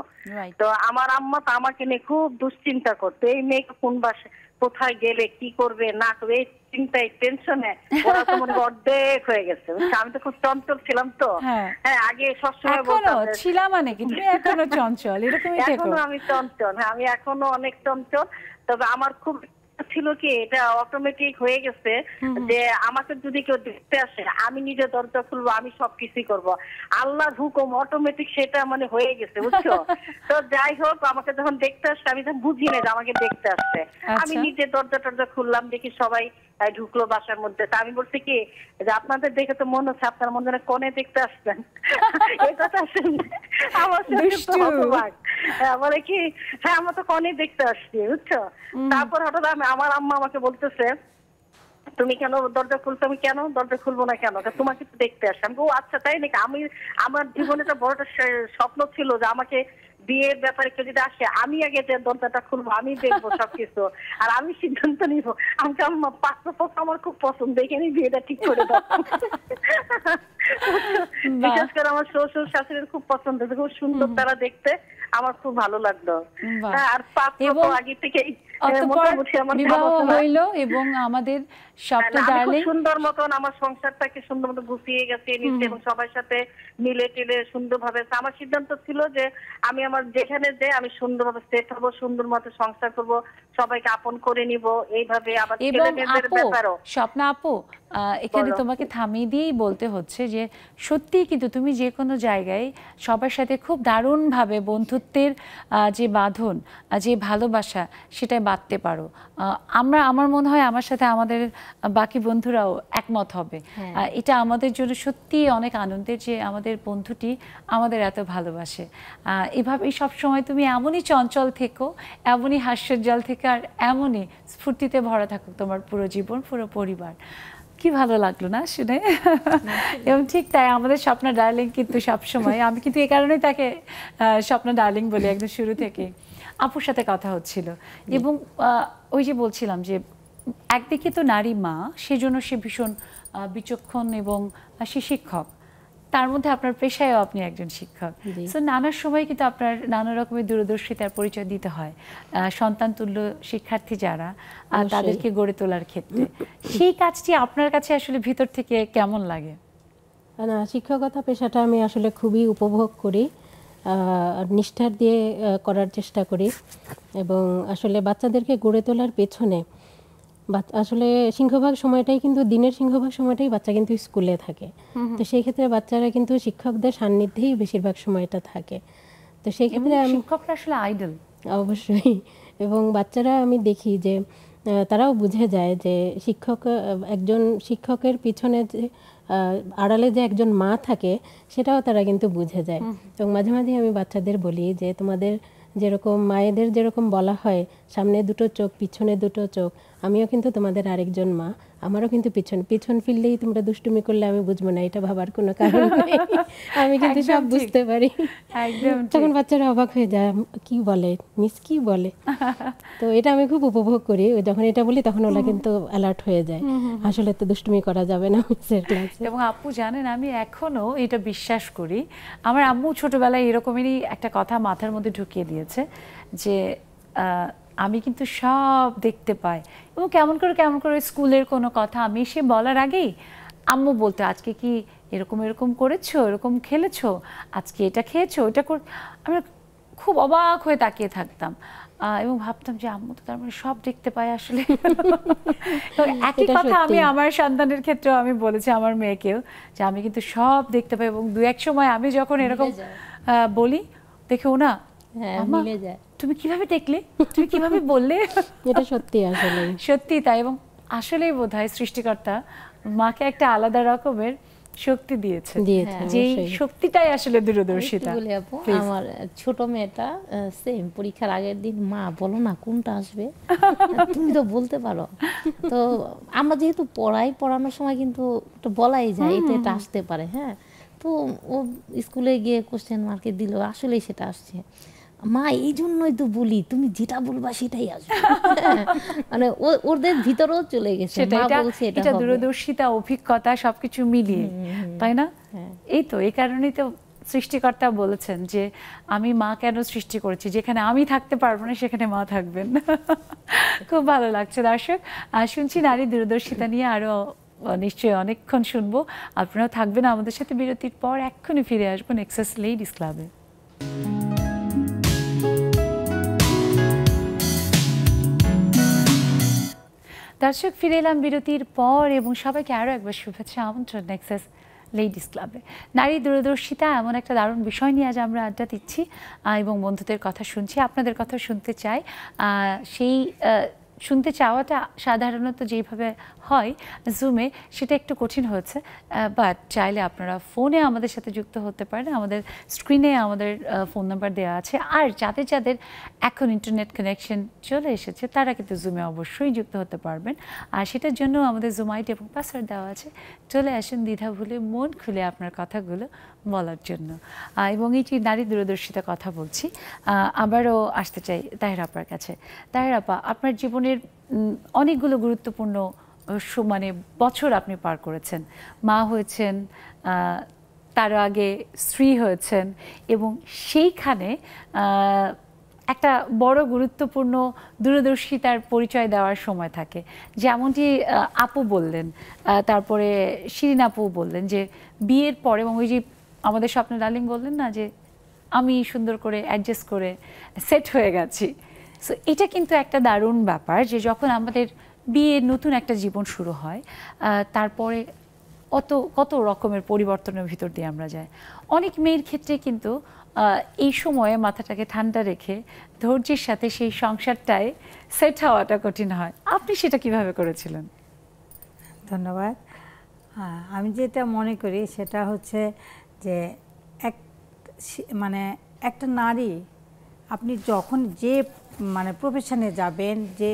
তো আমার আম্মা তো আমাকে নিয়ে খুব দুশ্চিন্তা করতো, এই মেয়েকে কোন বাসে কোথায় গেলে কি করবে না করবে, এই চিন্তায় টেনশনে ওরা তো মনে অর্ধেক হয়ে গেছে। আমি তো খুব চঞ্চল ছিলাম তো, হ্যাঁ আগে সবসময় বলতাম ছিলাম মানে কি তুমি এখনো চঞ্চল, এরকমই থেকো। এখনো আমি চঞ্চল, হ্যাঁ আমি এখনো অনেক চঞ্চল। তবে আমার খুব ছিল কি, এটা অটোমেটিক হয়ে গেছে যে আমাকে যদি কেউ দেখতে আসে আমি নিজে দরজা খুলবো, আমি সবকিছুই করব, আল্লাহর হুকুম অটোমেটিক সেটা মানে হয়ে গেছে, বুঝছো? তো যাই হোক, আমাকে যখন দেখতে আসছে আমি তো বুঝি না যে আমাকে দেখতে আসছে, আমি নিজে দরজা খুললাম, দেখি সবাই ঢুকলো বাসার মধ্যে। তা আমি বলছি কি যে আপনাদের দেখে তো মনে হচ্ছে আপনার মনে হয় কোণে দেখতে আসছেন, এই কথা আমার বলে কি হ্যাঁ আমরা তো কোণে দেখতে আসছি, বুঝছো? তারপর হঠাৎ আমার আম্মা আমাকে বলতেছে তুমি কেন দরজা খুলছো? আমি কেন দরজা খুলবো না, কেন? তোমাকে তো দেখতে আসছে। আমি ও আচ্ছা তাই নাকি? আমি আমার জীবনে একটা বড় স্বপ্ন ছিল যে আমাকে বিয়ের ব্যাপারে কেউ যদি আসে আমি আগে যে দরজাটা খুলবো, আমি দেখবো সবকিছু, আর আমি সিদ্ধান্ত নিবো। আমাকে আমার পাত্রপক্ষ আমার খুব পছন্দ, এখানে বিয়েটা ঠিক করে দাও। বিশেষ করে আমার শ্বশুর শাশুড়ির খুব পছন্দ, খুব সুন্দর তারা দেখতে, আমার খুব ভালো লাগলো। আর পাত্র তো আগে থেকেই হইলো এবং আমাদের সবটা ডার্লিং সুন্দর মতন আমার সংসারটাকে সুন্দর মতো গুছিয়ে গেছে নিচ্ছে এবং সবার সাথে মিলে টিলে সুন্দরভাবে। আমার সিদ্ধান্ত ছিল যে আমি আমার যেখানে যে আমি সুন্দরভাবে সেট হবো, সুন্দর মতো সংসার করব, সবাইকে আপন করে নিব, এইভাবে। আবার ছেলেমেয়েদের ব্যাপারও। স্বপ্না আপু, এখানে তোমাকে থামিয়ে দিয়েই বলতে হচ্ছে যে সত্যি কিন্তু তুমি যে কোনো জায়গায় সবার সাথে খুব দারুণভাবে বন্ধুত্বের যে বাঁধন, যে ভালোবাসা, সেটাই বাঁধতে পারো। আমার মনে হয় আমার সাথে আমাদের বাকি বন্ধুরাও একমত হবে। এটা আমাদের জন্য সত্যি অনেক আনন্দের যে আমাদের বন্ধুটি আমাদের এত ভালোবাসে। এভাবেই সবসময় তুমি এমনই চঞ্চল থেকো, এমনই হাস্যোজ্জ্বল থেকে, আর এমনই স্ফূর্তিতে ভরা থাকুক তোমার পুরো জীবন, পুরো পরিবার। কি ভালো লাগলো না শুনে? এবং ঠিক তাই আমাদের স্বপ্না ডার্লিং কিন্তু সবসময়, আমি কিন্তু এই কারণেই তাকে স্বপ্না ডার্লিং বলি একদম শুরু থেকে। আপুর সাথে কথা হচ্ছিল এবং ওই যে বলছিলাম যে একদিকে তো নারী মা, সেজন্য সে ভীষণ বিচক্ষণ এবং সে শিক্ষক, তার মধ্যে আপনার পেশায়ও আপনি একজন শিক্ষক। সো নানা সময় কিন্তু আপনার নানা রকমের দূরদর্শিতার পরিচয় দিতে হয় সন্তান তুল্য শিক্ষার্থী যারা, তাদেরকে গড়ে তোলার ক্ষেত্রে। সেই কাজটি আপনার কাছে আসলে ভিতর থেকে কেমন লাগে? না, শিক্ষকতা পেশাটা আমি আসলে খুবই উপভোগ করি, নিষ্ঠার দিয়ে করার চেষ্টা করি এবং আসলে বাচ্চাদেরকে গড়ে তোলার পেছনে আসলে সিংহভাগ সময়টাই কিন্তু দিনের সিংহভাগ সময়টাই বাচ্চা কিন্তু স্কুলে থাকে। তো সেই ক্ষেত্রে বাচ্চারা কিন্তু শিক্ষকদের সান্নিধ্যেই বেশিরভাগ সময়টা থাকে। তো সেই ক্ষেত্রে শিক্ষকরা আসলে আইডল অবশ্যই, এবং বাচ্চারা আমি দেখি যে তারাও বুঝে যায় যে একজন শিক্ষকের পিছনে যে আড়ালে যে একজন মা থাকে সেটাও তারা কিন্তু বুঝে যায়। এবং মাঝে মাঝে আমি বাচ্চাদের বলি যে তোমাদের যেরকম মায়েদের যেরকম বলা হয় সামনে দুটো চোখ পিছনে দুটো চোখ, আমিও কিন্তু তোমাদের আরেকজন মা, আমারও কিন্তু পিছন ফিরলেই তোমরা দুষ্টুমি করলে আমি বুঝবো না, এটা ভাবার কোনো কারণ নেই, আমি কিন্তু সব বুঝতে পারি। তখন বাচ্চারা অবাক হয়ে যায়, কি বলে মিস, কি বলে। তো এটা আমি খুব উপভোগ করি, যখন এটা বলি তখন ওরা কিন্তু অ্যালার্ট হয়ে যায়, আসলে তো দুষ্টুমি করা যাবে না মিসের ক্লাসে। এবং আপু জানেন আমি এখনো এটা বিশ্বাস করি, আমার আম্মু ছোটবেলায় এরকমেরই একটা কথা মাথার মধ্যে ঢুকিয়ে দিয়েছে যে আমি কিন্তু সব দেখতে পাই, এবং কেমন করে স্কুলের কোনো কথা আমি এসে বলার আগেই আম্মু বলতো আজকে কি এরকম করেছো, এরকম খেলেছো, আজকে এটা খেয়েছো, ওটা আমি খুব অবাক হয়ে তাকিয়ে থাকতাম এবং ভাবতাম যে আম্মু তো তার মানে সব দেখতে পায় আসলে। একই কথা আমি আমার সন্তানের ক্ষেত্রেও আমি বলেছি আমার মেয়েকেও যে আমি কিন্তু সব দেখতে পাই, এবং দু এক সময় আমি যখন এরকম বলি দেখে ও না তুমি কিভাবে দেখলে, তুমি কিভাবে বললে, এটা সত্যি আসলে সত্যি তাই। এবং আসলেই বোধহয় সৃষ্টিকর্তা মাকে একটা আলাদা রকমের শক্তি দিয়েছে, যে শক্তিটাই আসলে দূরদর্শিতা। বলি আপু, আমার ছোট মেয়েটা সেম পরীক্ষার আগের দিন, মা বলো না কোনটা আসবে, তুমি তো বলতে পারো। তো আমরা যেহেতু পড়ানোর সময় কিন্তু বলাই যায় এটা আসতে পারে, হ্যাঁ। তো ও স্কুলে গিয়ে কোশ্চেন মার্কে দিল, আসলেই সেটা আসছে। মা এই জন্যই তো বলি তুমি যেটা বলবা সেটাই আসবে, মানে ওদের ভিতরেও চলে গেছে। এটা দূরদর্শিতা, অভিজ্ঞতা সবকিছু মিলিয়ে, তাই না? এই তো এই কারণেই তো সৃষ্টিকর্তা বলেছেন যে আমি মা কেন সৃষ্টি করেছি, যেখানে আমি থাকতে পারবো না সেখানে মা থাকবেন। খুব ভালো লাগছে। দর্শক শুনছি নারী দূরদর্শিতা নিয়ে আরো নিশ্চয়ই অনেকক্ষণ শুনবো। আপনারাও থাকবেন আমাদের সাথে, বিরতির পর এক্ষুনি ফিরে আসবো নেক্সাস লেডিস ক্লাবে। দর্শক ফিরে এলাম বিরতির পর এবং সবাইকে আরও একবার শুভেচ্ছা আমন্ত্রণ নেক্সাস লেডিস ক্লাবে। নারী দূরদর্শিতা এমন একটা দারুণ বিষয় নিয়ে আজ আমরা আড্ডা দিচ্ছি এবং বন্ধুদের কথা শুনছি, আপনাদের কথা শুনতে চাই। সেই শুনতে চাওয়াটা সাধারণত যেভাবে হয় জুমে সেটা একটু কঠিন হয়েছে, বাট চাইলে আপনারা ফোনে আমাদের সাথে যুক্ত হতে পারেন। আমাদের স্ক্রিনে আমাদের ফোন নাম্বার দেওয়া আছে, আর যাদের যাদের এখন ইন্টারনেট কানেকশন চলে এসেছে তারা কিন্তু জুমে অবশ্যই যুক্ত হতে পারবেন। আর সেটার জন্য আমাদের জুম আইডি এবং পাসওয়ার্ড দেওয়া আছে। চলে আসেন দ্বিধা ভুলে মন খুলে আপনার কথাগুলো বলার জন্য। এবং এই যে নারী দূরদর্শিতা কথা বলছি, আবারও আসতে চাই তাহেরা আপার কাছে। তাহেরা আপা, আপনার জীবনের অনেকগুলো গুরুত্বপূর্ণ মানে বছর আপনি পার করেছেন, মা হয়েছেন, তার আগে স্ত্রী হয়েছেন, এবং সেইখানে একটা বড় গুরুত্বপূর্ণ দূরদর্শিতার পরিচয় দেওয়ার সময় থাকে। যেমনটি আপু বললেন, তারপরে শিরিন আপু বললেন যে বিয়ের পরে, এবং ওই যে আমাদের স্বপ্ন ডার্লিং বললেন না যে আমি সুন্দর করে অ্যাডজাস্ট করে সেট হয়ে গেছি। সো এটা কিন্তু একটা দারুণ ব্যাপার যে যখন আমাদের বিয়ের নতুন একটা জীবন শুরু হয়, তারপরে কত রকমের পরিবর্তনের ভিতর দিয়ে আমরা যাই। অনেক মেয়ের ক্ষেত্রে কিন্তু এই সময়ে মাথাটাকে ঠান্ডা রেখে ধৈর্যের সাথে সেই সংসারটায় সেট হওয়াটা কঠিন হয়। আপনি সেটা কিভাবে করেছিলেন? ধন্যবাদ। আমি যেটা মনে করি সেটা হচ্ছে যে একটা নারী, আপনি যখন যে প্রফেশনে যাবেন, যে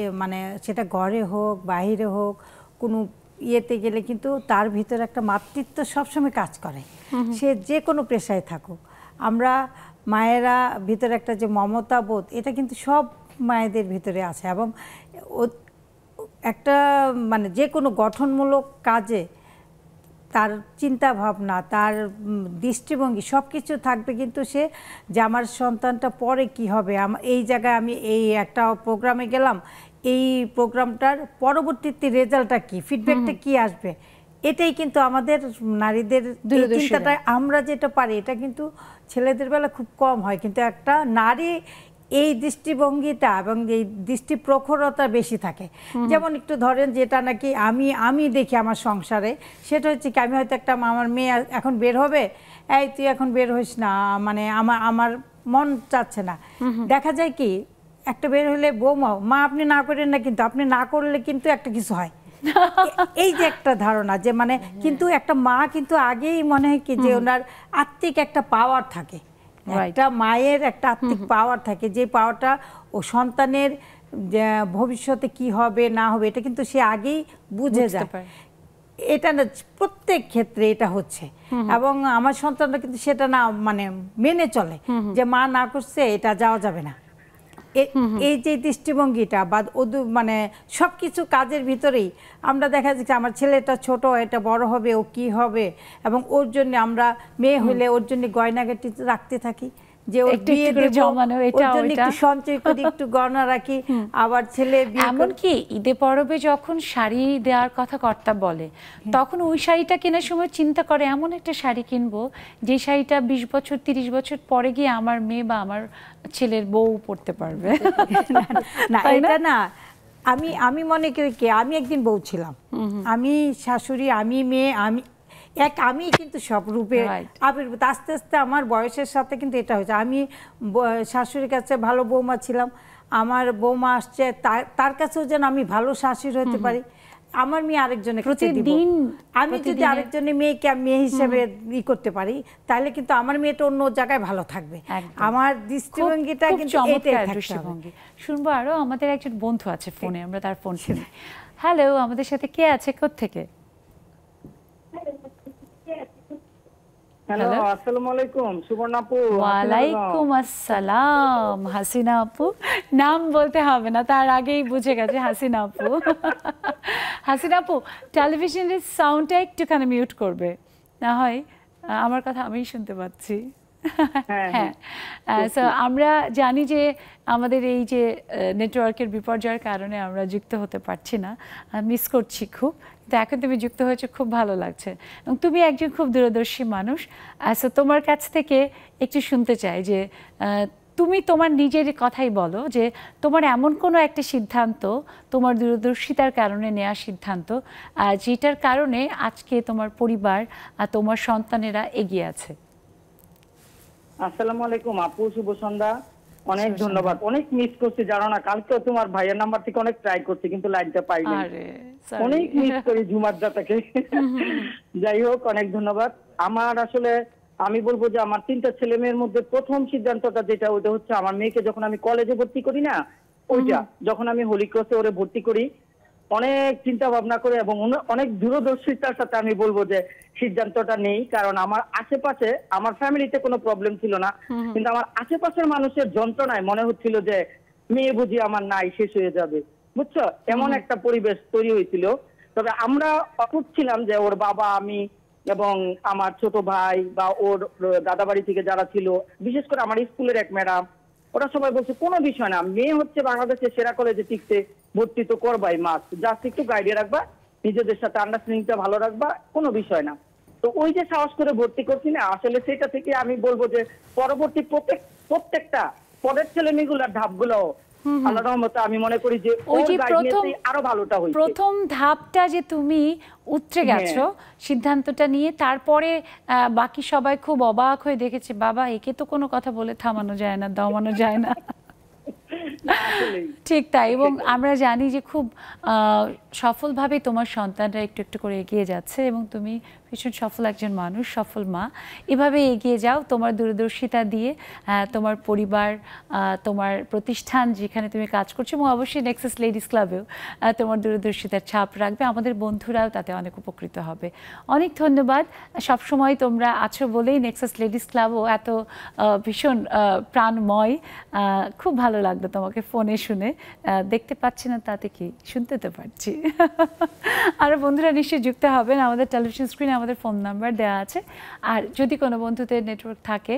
সেটা ঘরে হোক বাহিরে হোক, কোনো ইয়েতে গেলে কিন্তু তার ভিতরে একটা মাতৃত্ব সবসময় কাজ করে, সে যে কোনো পেশায় থাকুক। আমরা মায়েরা ভিতরে একটা যে মমতা বোধ, এটা কিন্তু সব মায়েদের ভিতরে আছে, এবং একটা যে কোনো গঠনমূলক কাজে তার চিন্তা ভাবনা, তার দৃষ্টিভঙ্গি সব কিছু থাকবে কিন্তু সে যে আমার সন্তানটা পরে কি হবে, এই জায়গায় আমি এই একটা প্রোগ্রামে গেলাম, এই প্রোগ্রামটার পরবর্তীতে রেজাল্টটা কি, ফিডব্যাকটা কি আসবে, এটাই কিন্তু আমাদের নারীদের চিন্তাটা। আমরা যেটা পারি এটা কিন্তু ছেলেদের বেলা খুব কম হয়, কিন্তু একটা নারী এই দৃষ্টিভঙ্গিটা এবং এই দৃষ্টি প্রখরতা বেশি থাকে। যেমন একটু ধরেন যেটা নাকি আমি দেখি আমার সংসারে, সেটা হচ্ছে কি আমি হয়তো একটা আমার মেয়ে এখন বের হবে, এই তুই এখন বের হইস না, আমার মন চাচ্ছে না। দেখা যায় কি একটা বের হলে বৌমা, মা আপনি না করেন না, কিন্তু আপনি না করলে কিন্তু একটা কিছু হয়। এই যে একটা ধারণা যে কিন্তু একটা মা কিন্তু আগেই মনে হয় কি যে ওনার আত্মিক একটা পাওয়ার থাকে, একটা মায়ের একটা আত্মিক পাওয়ার থাকে, যে পাওয়ারটা ও সন্তানের ভবিষ্যতে কি হবে না হবে এটা কিন্তু সে আগেই বুঝে যায়। এটা না প্রত্যেক ক্ষেত্রে এটা হচ্ছে, এবং আমার সন্তানরা কিন্তু সেটা না মেনে চলে যে মা না করছে এটা যাওয়া যাবে না। এই যে দৃষ্টিভঙ্গিটা বা সবকিছু কাজের ভিতরেই আমরা দেখা যাচ্ছে আমার ছেলেটা ছোট, এটা বড় হবে, ও কি হবে, এবং ওর জন্য আমরা মেয়ে হলে ওর জন্য গয়নাগাটি রাখতে থাকি, যে ওর বিয়ে জমানো, ওর জন্য একটু সঞ্চয় করি, একটু গয়না রাখি। আবার ছেলে এমনকি ঈদে পরবে যখন শাড়ি দেওয়ার কথা কর্তা বলে, তখন ওই শাড়িটা কেনার সময় চিন্তা করে এমন একটা শাড়ি কিনবো যে শাড়িটা 20 বছর 30 বছর পরে গিয়ে আমার মেয়ে বা আমার ছেলের বউ পড়তে পারবে। না এটা না, আমি মনে করি কি আমি একদিন বউ ছিলাম, আমি শাশুড়ি, আমি মেয়ে, আমি কিন্তু সব রূপে আবির্ভূত। আস্তে আস্তে আমার বয়সের সাথে কিন্তু এটা হয়েছে। আমি শাশুড়ির কাছে ভালো বৌমা ছিলাম, আমার বৌমা আসছে তার কাছেও যেন আমি ভালো শাশুড়ি হতে পারি। আমার মেয়ে আরেকজনের কাছে দিব, আমি যদি আরেকজনের মেয়েকে মেয়ে হিসেবে করতে পারি, তাহলে কিন্তু আমার মেয়েটা অন্য জায়গায় ভালো থাকবে। আমার দৃষ্টিভঙ্গিটা কিন্তু এটাই থাকতে হবে। শুনবো আরো, আমাদের একজন বন্ধু আছে ফোনে, আমরা তার ফোন শুনি। হ্যালো, আমাদের সাথে কে আছে, কোত্থেকে? হ্যালো, আসসালামু আলাইকুম সুবর্ণা আপু। ওয়ালাইকুম আসসালাম হাসিনা আপু। নাম বলতে হবে না, তার আগেই বুঝে গেছে হাসিনা আপু। হাসিনা আপু, টেলিভিশনের সাউন্ডটা একটুখানি মিউট করবে, না হয় আমার কথা আমিই শুনতে পাচ্ছি। হ্যাঁ, সো আমরা জানি যে আমাদের এই যে নেটওয়ার্কের বিপর্যয়ের কারণে আমরা যুক্ত হতে পারছি না, মিস করছি খুব, তো এখন তুমি যুক্ত হয়েছে, খুব ভালো লাগছে। এবং তুমি একজন খুব দূরদর্শী মানুষ, সো তোমার কাছ থেকে একটু শুনতে চাই যে তুমি তোমার নিজের কথাই বলো যে তোমার এমন কোনো একটা সিদ্ধান্ত, তোমার দূরদর্শিতার কারণে নেওয়া সিদ্ধান্ত, যেটার কারণে আজকে তোমার পরিবার আর তোমার সন্তানেরা এগিয়ে আছে। আসসালামু আলাইকুম আপু, শুভ সন্ধ্যা। অনেক ধন্যবাদ। অনেক মিস করছি, জানো না, কালকে তোমার ভাইয়ের নাম্বার থেকে অনেক ট্রাই করছি কিন্তু লাইনটা পাই না, অনেক মিস করি ঝুমারদাটাকে। যাই হোক, অনেক ধন্যবাদ। আমার আসলে আমি বলবো যে আমার 3টা ছেলে মেয়ের মধ্যে প্রথম সিদ্ধান্তটা যেটা, ওটা হচ্ছে আমার মেয়েকে যখন আমি কলেজে ভর্তি করি না, ওইটা যখন আমি হোলি ক্রসে ওরে ভর্তি করি, অনেক চিন্তা ভাবনা করে এবং অনেক দূরদর্শিতার সাথে আমি বলবো যে সিদ্ধান্তটা নেই। কারণ আমার আশেপাশে, আমার ফ্যামিলিতে কোনো প্রবলেম ছিল না, কিন্তু আমার আশেপাশের মানুষের যন্ত্রণায় মনে হচ্ছিল যে মেয়ে বুঝি আমার নাই, শেষ হয়ে যাবে, বুঝছো, এমন একটা পরিবেশ তৈরি হয়েছিল। তবে আমরা অটুট ছিলাম যে ওর বাবা, আমি এবং আমার ছোট ভাই বা ওর দাদাবাড়ি থেকে যারা ছিল, বিশেষ করে আমার স্কুলের এক ম্যাডাম, ওরা সবাই বলছে কোনো বিষয় না, মেয়ে হচ্ছে বাংলাদেশের সেরা কলেজে টিকতে, ভর্তি তো করবাই মাস, জাস্ট একটু গাইডে রাখবা, নিজেদের সাথে আন্ডারস্ট্যান্ডিংটা ভালো রাখবা, কোনো বিষয় না। তো ওই যে সাহস করে ভর্তি করছি না, আসলে সেটা থেকে আমি বলবো যে পরবর্তী প্রত্যেকটা পরের ছেলে মেয়েগুলোর ধাপগুলো আল্লাহর রহমতে আমি মনে করি যে ওই যে আরো ভালোটা হয়েছে। প্রথম ধাপটা যে তুমি উতরে গেছো সিদ্ধান্তটা নিয়ে, তারপরে বাকি সবাই খুব অবাক হয়ে দেখেছে, বাবা একে তো কোনো কথা বলে থামানো যায় না, দমানো যায় না। ঠিক তাই। এবং আমরা জানি যে খুব সফলভাবে তোমার সন্তানরা একটু একটু করে এগিয়ে যাচ্ছে এবং তুমি ভীষণ সফল একজন মানুষ, সফল মা। এভাবে এগিয়ে যাও তোমার দূরদর্শিতা দিয়ে, তোমার পরিবার, তোমার প্রতিষ্ঠান যেখানে তুমি কাজ করছো, এবং অবশ্যই নেক্সাস লেডিস ক্লাবেও তোমার দূরদর্শিতার ছাপ রাখবে, আমাদের বন্ধুরাও তাতে অনেক উপকৃত হবে। অনেক ধন্যবাদ। সবসময় তোমরা আছো বলেই নেক্সাস লেডিস ক্লাবও এত ভীষণ প্রাণময়। খুব ভালো লাগলো তোমাকে ফোনে শুনে, দেখতে পাচ্ছি না তাতে কি, শুনতে তো পারছি। আরও বন্ধুরা নিশ্চয়ই যুক্ত হবেন, আমাদের টেলিভিশন স্ক্রিনে আমাদের ফোন নাম্বার দেওয়া আছে। আর যদি কোনো বন্ধুদের নেটওয়ার্ক থাকে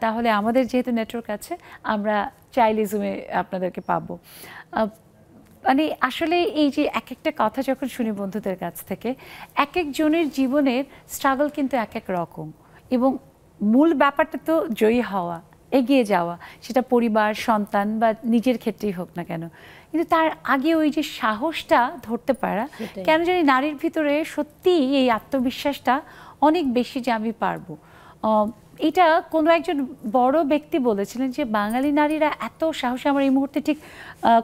তাহলে আমাদের যেহেতু নেটওয়ার্ক আছে, আমরা চাইলে জুমে আপনাদেরকে পাবো। মানে আসলে এই যে এক একটা কথা যখন শুনি বন্ধুদের কাছ থেকে, এক একজনের জীবনের স্ট্রাগল কিন্তু এক এক রকম, এবং মূল ব্যাপারটা তো জয়ী হওয়া, এগিয়ে যাওয়া, সেটা পরিবার, সন্তান বা নিজের ক্ষেত্রেই হোক না কেন। কিন্তু তার আগে ওই যে সাহসটা ধরতে পারা, কেন জানি নারীর ভিতরে সত্যি এই আত্মবিশ্বাসটা অনেক বেশি যে আমি পারবো। এটা কোনো একজন বড় ব্যক্তি বলেছিলেন যে বাঙালি নারীরা এত সাহসী, আমার এই মুহূর্তে ঠিক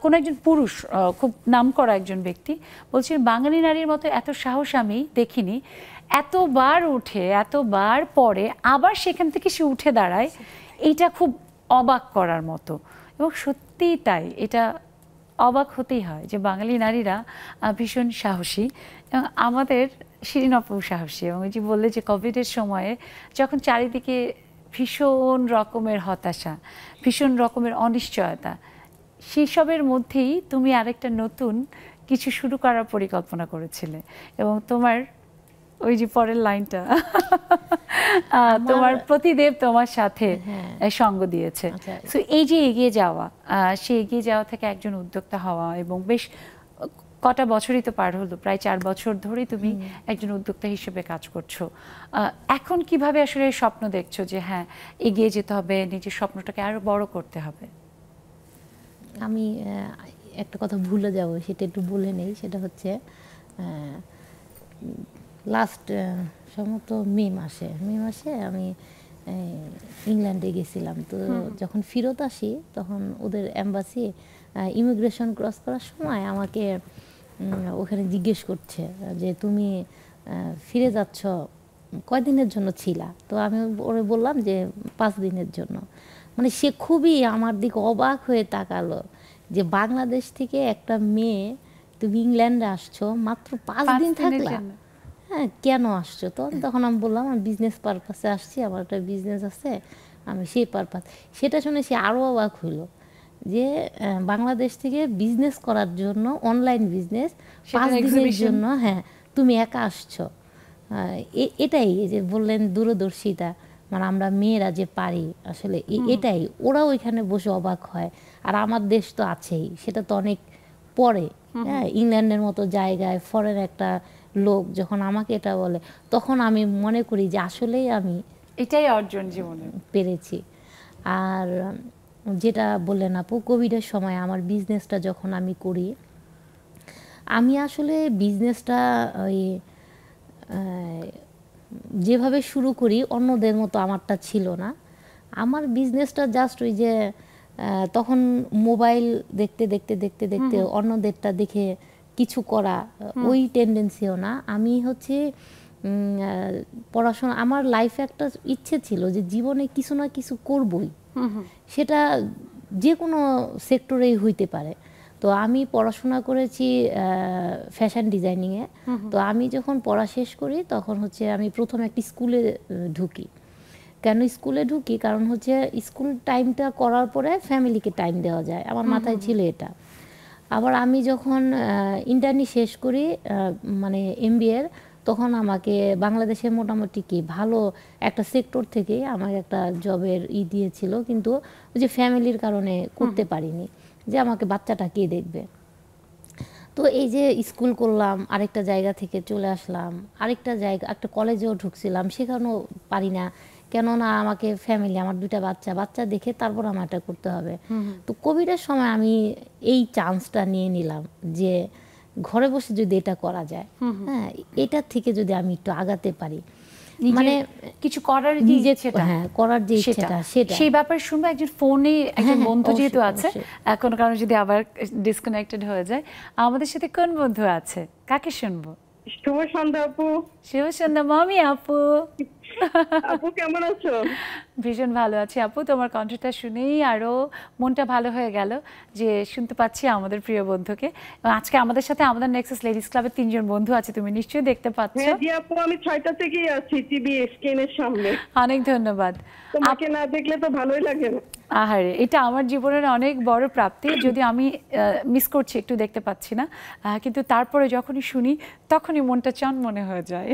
কোনো একজন পুরুষ, খুব নামকরা একজন ব্যক্তি বলছিলেন, বাঙালি নারীর মতো এত সাহস আমি দেখিনি, এতবার উঠে এতবার পরে আবার সেখান থেকে সে উঠে দাঁড়ায়, এইটা খুব অবাক করার মতো। এবং সত্যিই তাই, এটা অবাক হতেই হয় যে বাঙালি নারীরা ভীষণ সাহসী, এবং আমাদের শিরিন আপু সাহসী। এবং এই যে বললে যে কোভিডের সময়ে যখন চারিদিকে ভীষণ রকমের হতাশা, ভীষণ রকমের অনিশ্চয়তা, সেসবের মধ্যেই তুমি আরেকটা নতুন কিছু শুরু করার পরিকল্পনা করেছিলে, এবং তোমার ওই যে পরের লাইনটা, তোমার প্রতিদেব তোমার সাথে সঙ্গ দিয়েছে। সো এই যে এগিয়ে যাওয়া, সেই এগিয়ে যাওয়া থেকে একজন উদ্যোক্তা হওয়া, এবং বেশ কটা বছরই তো পার হলো, প্রায় 4 বছর ধরেই তুমি একজন উদ্যোক্তা হিসেবে কাজ করছো। এখন কিভাবে আসলে স্বপ্ন দেখছো যে হ্যাঁ এগিয়ে যেতে হবে, নিজের স্বপ্নটাকে আরো বড় করতে হবে? আমি একটা কথা ভুলে যাব, সেটা একটু বলে নেই। সেটা হচ্ছে লাস্ট সম্ভবত মে মাসে আমি ইংল্যান্ডে গেছিলাম। তো যখন ফেরত আসি তখন ওদের এম্বাসি ইমিগ্রেশন ক্রস করার সময় আমাকে ওখানে জিজ্ঞেস করছে যে তুমি ফিরে যাচ্ছ, কয়দিনের জন্য ছিলা? তো আমি ওরে বললাম যে 5 দিনের জন্য। মানে সে খুবই আমার দিকে অবাক হয়ে তাকালো যে বাংলাদেশ থেকে একটা মেয়ে তুমি ইংল্যান্ডে আসছো, মাত্র 5 দিন থাকলা, হ্যাঁ কেন আসছো? তখন আমি বললাম আমি বিজনেস পারপাসে আসছি, আমার একটা বিজনেস আছে, আমি সেই পারপাস। সেটা শুনে সে আরও অবাক হইলো যে বাংলাদেশ থেকে বিজনেস করার জন্য, অনলাইন বিজনেস, 5 দিনের জন্য তুমি একা আসছো। এটাই যে বললেন দূরদর্শিতা, মানে আমরা মেয়েরা যে পারি আসলে এটাই, ওরাও এখানে বসে অবাক হয়। আর আমার দেশ তো আছেই, সেটা তো অনেক পরে। হ্যাঁ, ইংল্যান্ডের মতো জায়গায় ফরেন একটা লোক যখন আমাকে এটা বলে, তখন আমি মনে করি যে আসলেই আমি এটাই অর্জন জীবনে পেরেছি। আর যেটা বললেন আপু, কোভিডের সময় আমার বিজনেসটা যখন আমি করি, আমি আসলে বিজনেসটা ওই যেভাবে শুরু করি অন্যদের মতো আমারটা ছিল না। আমার বিজনেসটা জাস্ট ওই যে তখন মোবাইল দেখতে দেখতে দেখতে দেখতে অন্যদেরটা দেখে কিছু করা, ওই টেন্ডেন্সিও না। আমি হচ্ছে পড়াশোনা, আমার লাইফে একটা ইচ্ছে ছিল যে জীবনে কিছু না কিছু করবই, সেটা যে কোনো সেক্টরেই হইতে পারে। তো আমি পড়াশোনা করেছি ফ্যাশন ডিজাইনিংয়ে। তো আমি যখন পড়া শেষ করি তখন হচ্ছে আমি প্রথম একটি স্কুলে ঢুকি। কেন স্কুলে ঢুকি? কারণ হচ্ছে স্কুল টাইমটা করার পরে ফ্যামিলিকে টাইম দেওয়া যায়, আমার মাথায় ছিল এটা। আবার আমি যখন ইন্টার্নি শেষ করি মানে MBA-র, তখন আমাকে বাংলাদেশে মোটামুটি কি ভালো একটা সেক্টর থেকে আমাকে একটা জবের দিয়েছিল, কিন্তু ওই যে ফ্যামিলির কারণে করতে পারিনি, যে আমাকে বাচ্চাটা কে দেখবে। তো এই যে স্কুল করলাম, আরেকটা জায়গা থেকে চলে আসলাম, আরেকটা জায়গা একটা কলেজেও ঢুকছিলাম, সেখানেও পারি না, কেননা আমাকে ফ্যামিলি, আমার দুইটা বাচ্চা দেখে তারপর আমার এটা করতে হবে। তো কোভিডের সময় আমি এই চান্সটা নিয়ে নিলাম যে ঘরে বসে যদি এটা করা যায়, হ্যাঁ, এটার থেকে যদি আমি একটু আগাতে পারি, মানে কিছু করার যে ইচ্ছেটা, হ্যাঁ করার যে ইচ্ছেটা, সেটা সেই ব্যাপারে শুনবো। একজন ফোনে একজন বন্ধু যেহেতু আছে, কোনো কারণে যদি আবার ডিসকানেক্টেড হয়ে যায়, আমাদের সাথে কোন বন্ধু আছে, কাকে শুনবো? শুভ সন্ধ্যা আপু। শুভ সন্ধ্যা মামি আপু। আপু কেমন আছো? ভীষণ ভালো আছি আপু, তোমার কণ্ঠটা শুনেই আরো মনটা ভালো হয়ে গেল যে শুনতে পাচ্ছি আমাদের প্রিয় বন্ধুকে। এবং আজকে আমাদের সাথে আমাদের নেক্সাস লেডিস ক্লাবের 3 জন বন্ধু আছে, তুমি নিশ্চয়ই দেখতে পাচ্ছ। হ্যাঁ জি আপু, আমি 6টা থেকেই আছি টিভি স্ক্রিনের সামনে। অনেক ধন্যবাদ। তোমাকে না দেখলে তো ভালোই লাগে না। আহারে, এটা আমার জীবনের অনেক বড় প্রাপ্তি, যদি আমি মিস করছি, একটু দেখতে পাচ্ছি না, কিন্তু তারপরে যখনই শুনি তখনই মনটা চনমনে হয়ে যায়।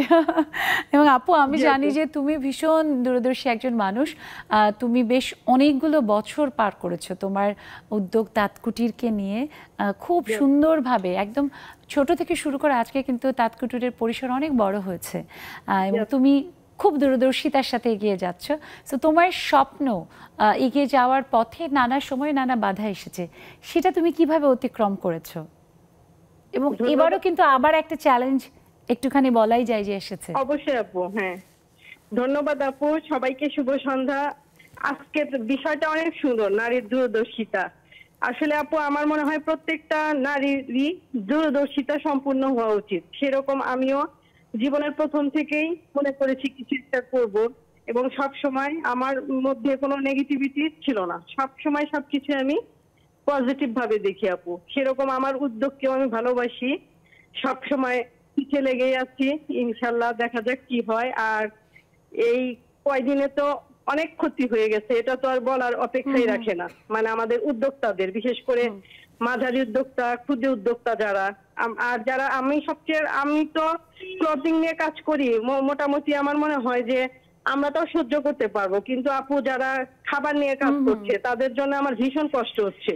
এবং আপু, আমি জানি যে তুমি ভীষণ দূরদর্শী একজন মানুষ, তুমি বেশ অনেকগুলো বছর পার করেছো তোমার উদ্যোগ তাঁতকুটিরকে নিয়ে, খুব সুন্দরভাবে একদম ছোট থেকে শুরু করে আজকে কিন্তু তাঁতকুটিরের পরিসর অনেক বড় হয়েছে, এবং তুমি খুব দূরদর্শিতার সাথে এগিয়ে যাচ্ছ। তো তোমার স্বপ্ন এগিয়ে যাওয়ার পথে নানা সময় নানা বাধা এসেছে, সেটা তুমি কিভাবে অতিক্রম করেছো? এবং এবারও কিন্তু আবার একটা চ্যালেঞ্জ একটুখানি বলাই যায় যে এসেছে। অবশ্যই আপু, হ্যাঁ ধন্যবাদ আপু, সবাইকে শুভ সন্ধ্যা। আজকের বিষয়টা অনেক সুন্দর, নারীর দূরদর্শিতা। আসলে আপু, আমার মনে হয় প্রত্যেকটা নারীরই দূরদর্শিতা সম্পূর্ণ হওয়া উচিত। সেরকম আমিও জীবনের প্রথম থেকেই মনে করেছি কিছু একটা করব, এবং সব সময় আমার মধ্যে কোনো নেগেটিভিটি ছিল না, সব সময় সবকিছু আমি পজিটিভ ভাবে দেখি আপু। সেরকম আমার উদ্যোগকেও আমি ভালোবাসি, সব সময় পিছিয়ে লেগে আছি, ইনশাল্লাহ দেখা যাক কি হয়। আর এই কয়দিনে তো অনেক ক্ষতি হয়ে গেছে, এটা তো আর বলার অপেক্ষাই রাখে না। মানে আমাদের উদ্যোক্তাদের, বিশেষ করে মাঝারি উদ্যোক্তা, ক্ষুদ্র উদ্যোক্তা যারা, আর যারা, আমি তো ক্লথিং নিয়ে কাজ করি, মোটামুটি আমার মনে হয় যে আমরা তো সহ্য করতে পারবো, কিন্তু আপু যারা খাবার নিয়ে কাজ করছে তাদের জন্য আমার ভীষণ কষ্ট হচ্ছে,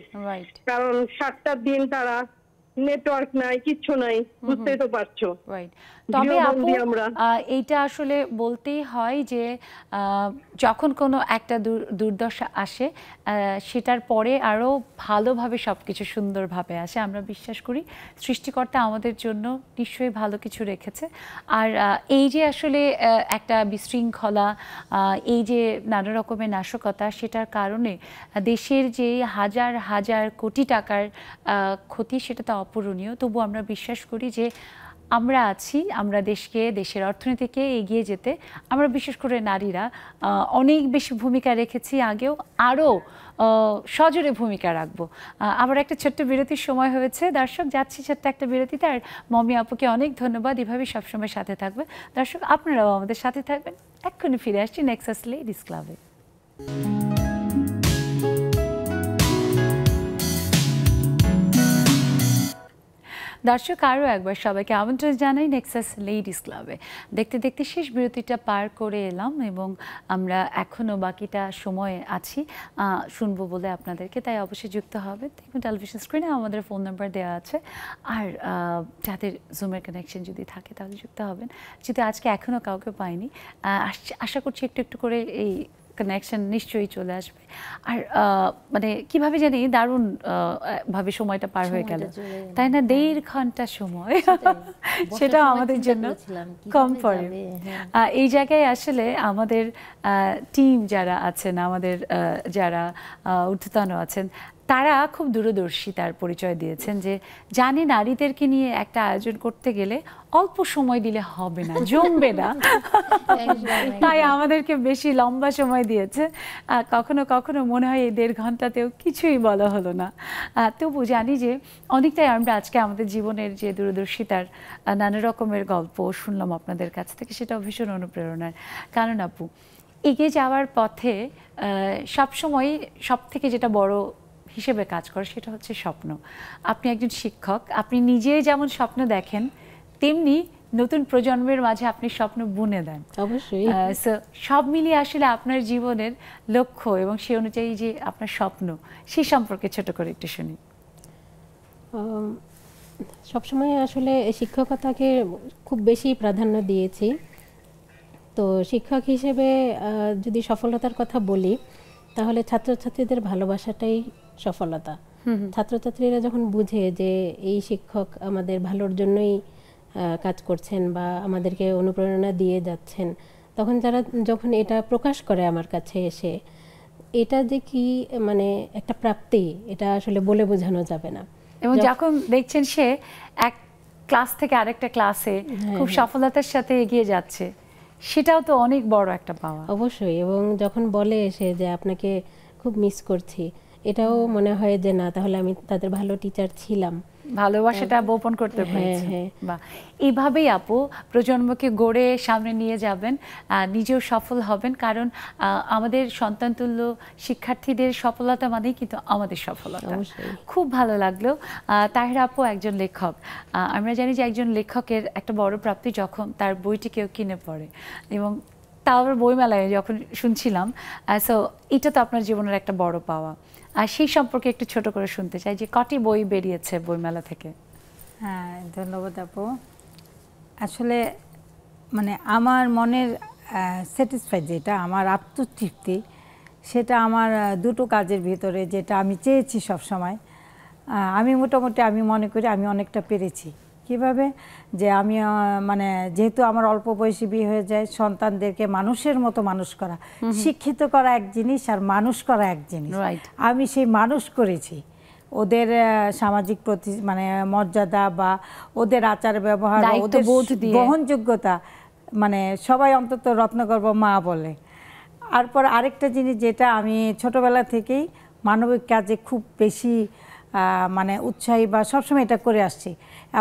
কারণ 7টা দিন তারা নেটওয়ার্ক নাই, কিচ্ছু নাই, বুঝতেই তো পারছো। তবে আপু, এইটা আসলে বলতেই হয় যে যখন কোনো একটা দুর্দশা আসে, সেটার পরে আরো ভালোভাবে সবকিছু সুন্দরভাবে আসে। আমরা বিশ্বাস করি সৃষ্টিকর্তা আমাদের জন্য নিশ্চয়ই ভালো কিছু রেখেছে। আর এই যে আসলে একটা বিশৃঙ্খলা, এই যে নানা রকমের নাশকতা, সেটার কারণে দেশের যে হাজার হাজার কোটি টাকার ক্ষতি, সেটা তো অপূরণীয়। তবু আমরা বিশ্বাস করি যে আমরা আছি, আমরা দেশকে, দেশের অর্থনীতিকে এগিয়ে যেতে আমরা বিশেষ করে নারীরা অনেক বেশি ভূমিকা রেখেছি, আগেও আরও সজোরে ভূমিকা রাখবো। আবার একটা ছোট্ট বিরতির সময় হয়েছে দর্শক, যাচ্ছি ছোট্ট একটা বিরতিতে। আর মমি আপুকে অনেক ধন্যবাদ, এভাবেই সবসময় সাথে থাকবে। দর্শক, আপনারাও আমাদের সাথে থাকবেন। এক্ষুনি ফিরে আসছি নেক্সাস লেডিস ক্লাবে। দর্শক আরও একবার সবাইকে আমন্ত্রণ জানাই নেক্সাস লেডিস ক্লাবে। দেখতে দেখতে শেষ বিরতিটা পার করে এলাম এবং আমরা এখনও বাকিটা সময়ে আছি শুনবো বলে আপনাদেরকে, তাই অবশ্যই যুক্ত হবে। দেখুন টেলিভিশন স্ক্রিনে আমাদের ফোন নাম্বার দেওয়া আছে, আর যাদের জুমের কানেকশন যদি থাকে তাহলে যুক্ত হবেন। যদি আজকে এখনও কাউকে পাইনি, আশা করছি একটু একটু করে এই কানেকশন নিশ্চয়ই চলে আসবে। আর মানে কিভাবে জানি দারুণ ভাবে সময়টা পার হয়ে গেল, তাই না? 1.5 ঘন্টা সময়, সেটাও আমাদের জন্য কম পড়ে। এই জায়গায় আসলে আমাদের টিম যারা আছেন, আমাদের যারা ঊর্ধ্বতন আছেন, তারা খুব দূরদর্শিতার পরিচয় দিয়েছেন যে জানি নারীদেরকে নিয়ে একটা আয়োজন করতে গেলে অল্প সময় দিলে হবে না, জমবে না, তাই আমাদেরকে বেশি লম্বা সময় দিয়েছে। কখনো কখনো মনে হয় এই 1.5 ঘন্টাতেও কিছুই বলা হলো না। তবু জানি যে অনেকটাই আমরা আজকে আমাদের জীবনের যে দূরদর্শিতার নানা রকমের গল্প শুনলাম আপনাদের কাছ থেকে, সেটাও ভীষণ অনুপ্রেরণার। কারণ আপু, এগিয়ে যাওয়ার পথে সবসময় সব থেকে যেটা বড় হিসেবে কাজ করে সেটা হচ্ছে স্বপ্ন। আপনি একজন শিক্ষক, আপনি নিজেই যেমন স্বপ্ন দেখেন, তেমনি নতুন প্রজন্মের মাঝে আপনি স্বপ্ন বুনে দেন। অবশ্যই সব মিলিয়ে আসলে আপনার জীবনের লক্ষ্য এবং সেই অনুযায়ী যে আপনার স্বপ্ন, সেই সম্পর্কে ছোট করে একটু শুনি। সবসময় আসলে শিক্ষকতাকে খুব বেশি প্রাধান্য দিয়েছি। তো শিক্ষক হিসেবে যদি সফলতার কথা বলি, তাহলে ছাত্রছাত্রীদের ভালোবাসাটাই সফলতা। ছাত্রছাত্রীরা যখন বুঝে যে এই শিক্ষক আমাদের ভালোর জন্যই কাজ করছেন বা আমাদেরকে অনুপ্রেরণা দিয়ে যাচ্ছেন, তখন তারা যখন এটা প্রকাশ করে আমার কাছে এসে, এটা যে কি মানে একটা প্রাপ্তি, এটা আসলে বলে বোঝানো যাবে না। এবং যখন দেখছেন সে এক ক্লাস থেকে আরেকটা ক্লাসে খুব সফলতার সাথে এগিয়ে যাচ্ছে, সেটাও তো অনেক বড় একটা পাওয়া। অবশ্যই। এবং যখন বলে এসে যে আপনাকে খুব মিস করছি, এটাও মনে হয় যে না, তাহলে আমি তাদের ভালো টিচার ছিলাম, ভালোবাসাটা বপন করতে পেরেছি। বা এইভাবেই আপু প্রজন্মকে গড়ে সামনে নিয়ে যাবেন, নিজেও সফল হবেন। কারণ আমাদের সন্তানতুল্য শিক্ষার্থীদের সফলতা মানেই কিন্তু আমাদের সফলতা। খুব ভালো লাগলো। তাহেরা আপু একজন লেখক, আমরা জানি যে একজন লেখকের একটা বড় প্রাপ্তি যখন তার বইটি কেউ কিনে পড়ে, এবং তাও আবার বইমেলায় যখন শুনছিলাম। সো এটা তো আপনার জীবনের একটা বড় পাওয়া। আর সেই সম্পর্কে একটু ছোট করে শুনতে চাই যে কটি বই বেরিয়েছে বইমেলা থেকে? হ্যাঁ, ধন্যবাদ আপু। আসলে মানে আমার মনের স্যাটিসফাইড, যেটা আমার আত্মতৃপ্তি, সেটা আমার দুটো কাজের ভিতরে যেটা আমি চেয়েছি সবসময়। আমি মোটামুটি আমি মনে করি আমি অনেকটা পেরেছি। কিভাবে যে আমি মানে যেহেতু আমার অল্প বয়সী বিয়ে হয়ে যায়, সন্তানদেরকে মানুষের মতো মানুষ করা, শিক্ষিত করা এক জিনিস আর মানুষ করা এক জিনিস। আমি সেই মানুষ করেছি। ওদের সামাজিক মানে মর্যাদা বা ওদের আচার ব্যবহার, ওদের বহনযোগ্যতা, মানে সবাই অন্তত রত্নগর্ভ মা বলে। তারপর আরেকটা জিনিস যেটা আমি ছোটবেলা থেকেই মানবিক কাজে খুব বেশি মানে উৎসাহী বা সবসময় এটা করে আসছি।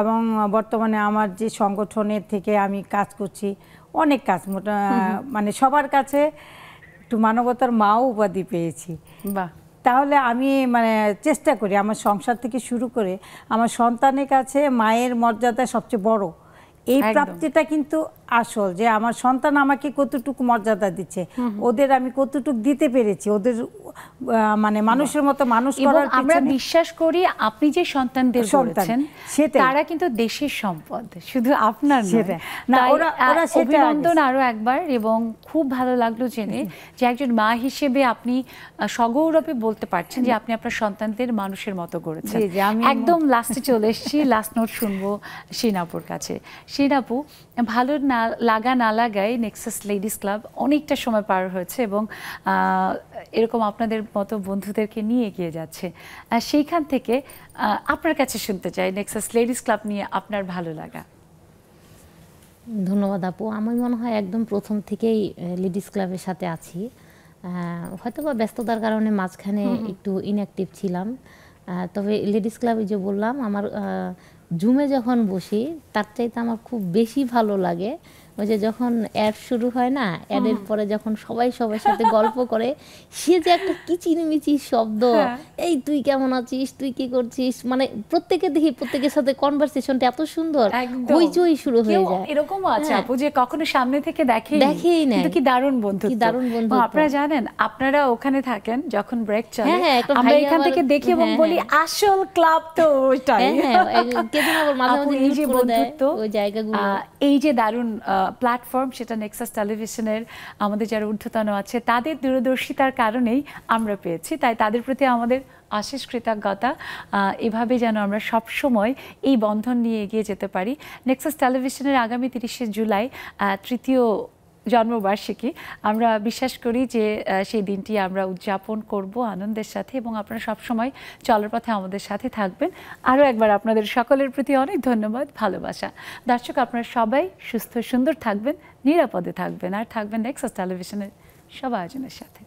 এবং বর্তমানে আমার যে সংগঠনের থেকে আমি কাজ করছি, অনেক কাজ, মানে সবার কাছে একটু মানবতার মাও উপাধি পেয়েছি। বাহ। তাহলে আমি মানে চেষ্টা করি আমার সংসার থেকে শুরু করে আমার সন্তানের কাছে মায়ের মর্যাদা সবচেয়ে বড়। এই প্রাপ্তিটা কিন্তু আসল, যে আমার সন্তান আমাকে কতটুকু মর্যাদা দিচ্ছে, ওদের আমি কতটুকু দিতে পেরেছি, ওদের মানে মানুষের মতো মানুষ করার পিছনে আমরা বিশ্বাস করি আপনি যে সন্তানদের গড়েছেন তারা কিন্তু দেশের সম্পদ, শুধু আপনার না। অভিনন্দন আরো একবার। এবং খুব ভালো লাগলো জেনে যে একজন মা হিসেবে আপনি সগৌরবে বলতে পারছেন যে আপনি আপনার সন্তানদের মানুষের মতো গড়েছেন। একদম লাস্টে চলে এসেছি, লাস্ট নোট শুনবো শিনাপুর কাছে। শিনাপু, ভালো লাগা না লাগায় নেক্সাস লেডিস ক্লাব অনেকটা সময় পার হয়েছে এবং এরকম আপনাদের মতো বন্ধুদেরকে নিয়ে এগিয়ে যাচ্ছে। সেইখান থেকে আপনার কাছে শুনতে চাই নেক্সাস লেডিস ক্লাব নিয়ে আপনার ভালো লাগা। ধন্যবাদ আপু। আমার মনে হয় একদম প্রথম থেকেই লেডিস ক্লাবের সাথে আছি। হয়তো বা ব্যস্ততার কারণে মাঝখানে একটু ইনঅ্যাক্টিভ ছিলাম, তবে লেডিস ক্লাবে যে বললাম আমার জুমে যখন বসি তার চাইতে আমার খুব বেশি ভালো লাগে ওই যে যখন অ্যাড শুরু হয় না, অ্যাডের পরে যখন সবাই সবার সাথে গল্প করে, সে যে একটা কিচিরমিচির শব্দ, এই তুই কেমন আছিস, তুই কি করছিস, মানে প্রত্যেকে দেখি প্রত্যেকের সাথে কনভারসেশনটা এত সুন্দর, হইচই শুরু হয়ে যায়। এরকমও আছে আপু যে কখনো সামনে থেকে দেখেই না, কিন্তু কি দারুণ বন্ধুত্ব, কি দারুণ বন্ধুত্ব। আপনারা জানেন, আপনারা ওখানে থাকেন যখন ব্রেক চলে, আমরা এখান থেকে দেখি এবং বলি আসল ক্লাব তো ওইটাই। কেন আবার মাঝে মাঝে এই যে বন্ধুত্ব, ওই জায়গাগুলো, এই যে দারুণ প্ল্যাটফর্ম, সেটা নেক্সাস টেলিভিশনের আমাদের যারা ঊর্ধ্বতন আছে তাদের দূরদর্শিতার কারণেই আমরা পেয়েছি। তাই তাদের প্রতি আমাদের অশেষ কৃতজ্ঞতা। এভাবে যেন আমরা সব সময় এই বন্ধন নিয়ে এগিয়ে যেতে পারি। নেক্সাস টেলিভিশনের আগামী 30শে জুলাই তৃতীয় জন্মবার্ষিকী, আমরা বিশ্বাস করি যে সেই দিনটি আমরা উদযাপন করব আনন্দের সাথে, এবং আপনারা সবসময় চলার পথে আমাদের সাথে থাকবেন। আরও একবার আপনাদের সকলের প্রতি অনেক ধন্যবাদ, ভালোবাসা। দর্শক, আপনারা সবাই সুস্থ সুন্দর থাকবেন, নিরাপদে থাকবেন, আর থাকবেন নেক্সাস টেলিভিশনের সব আয়োজনের সাথে।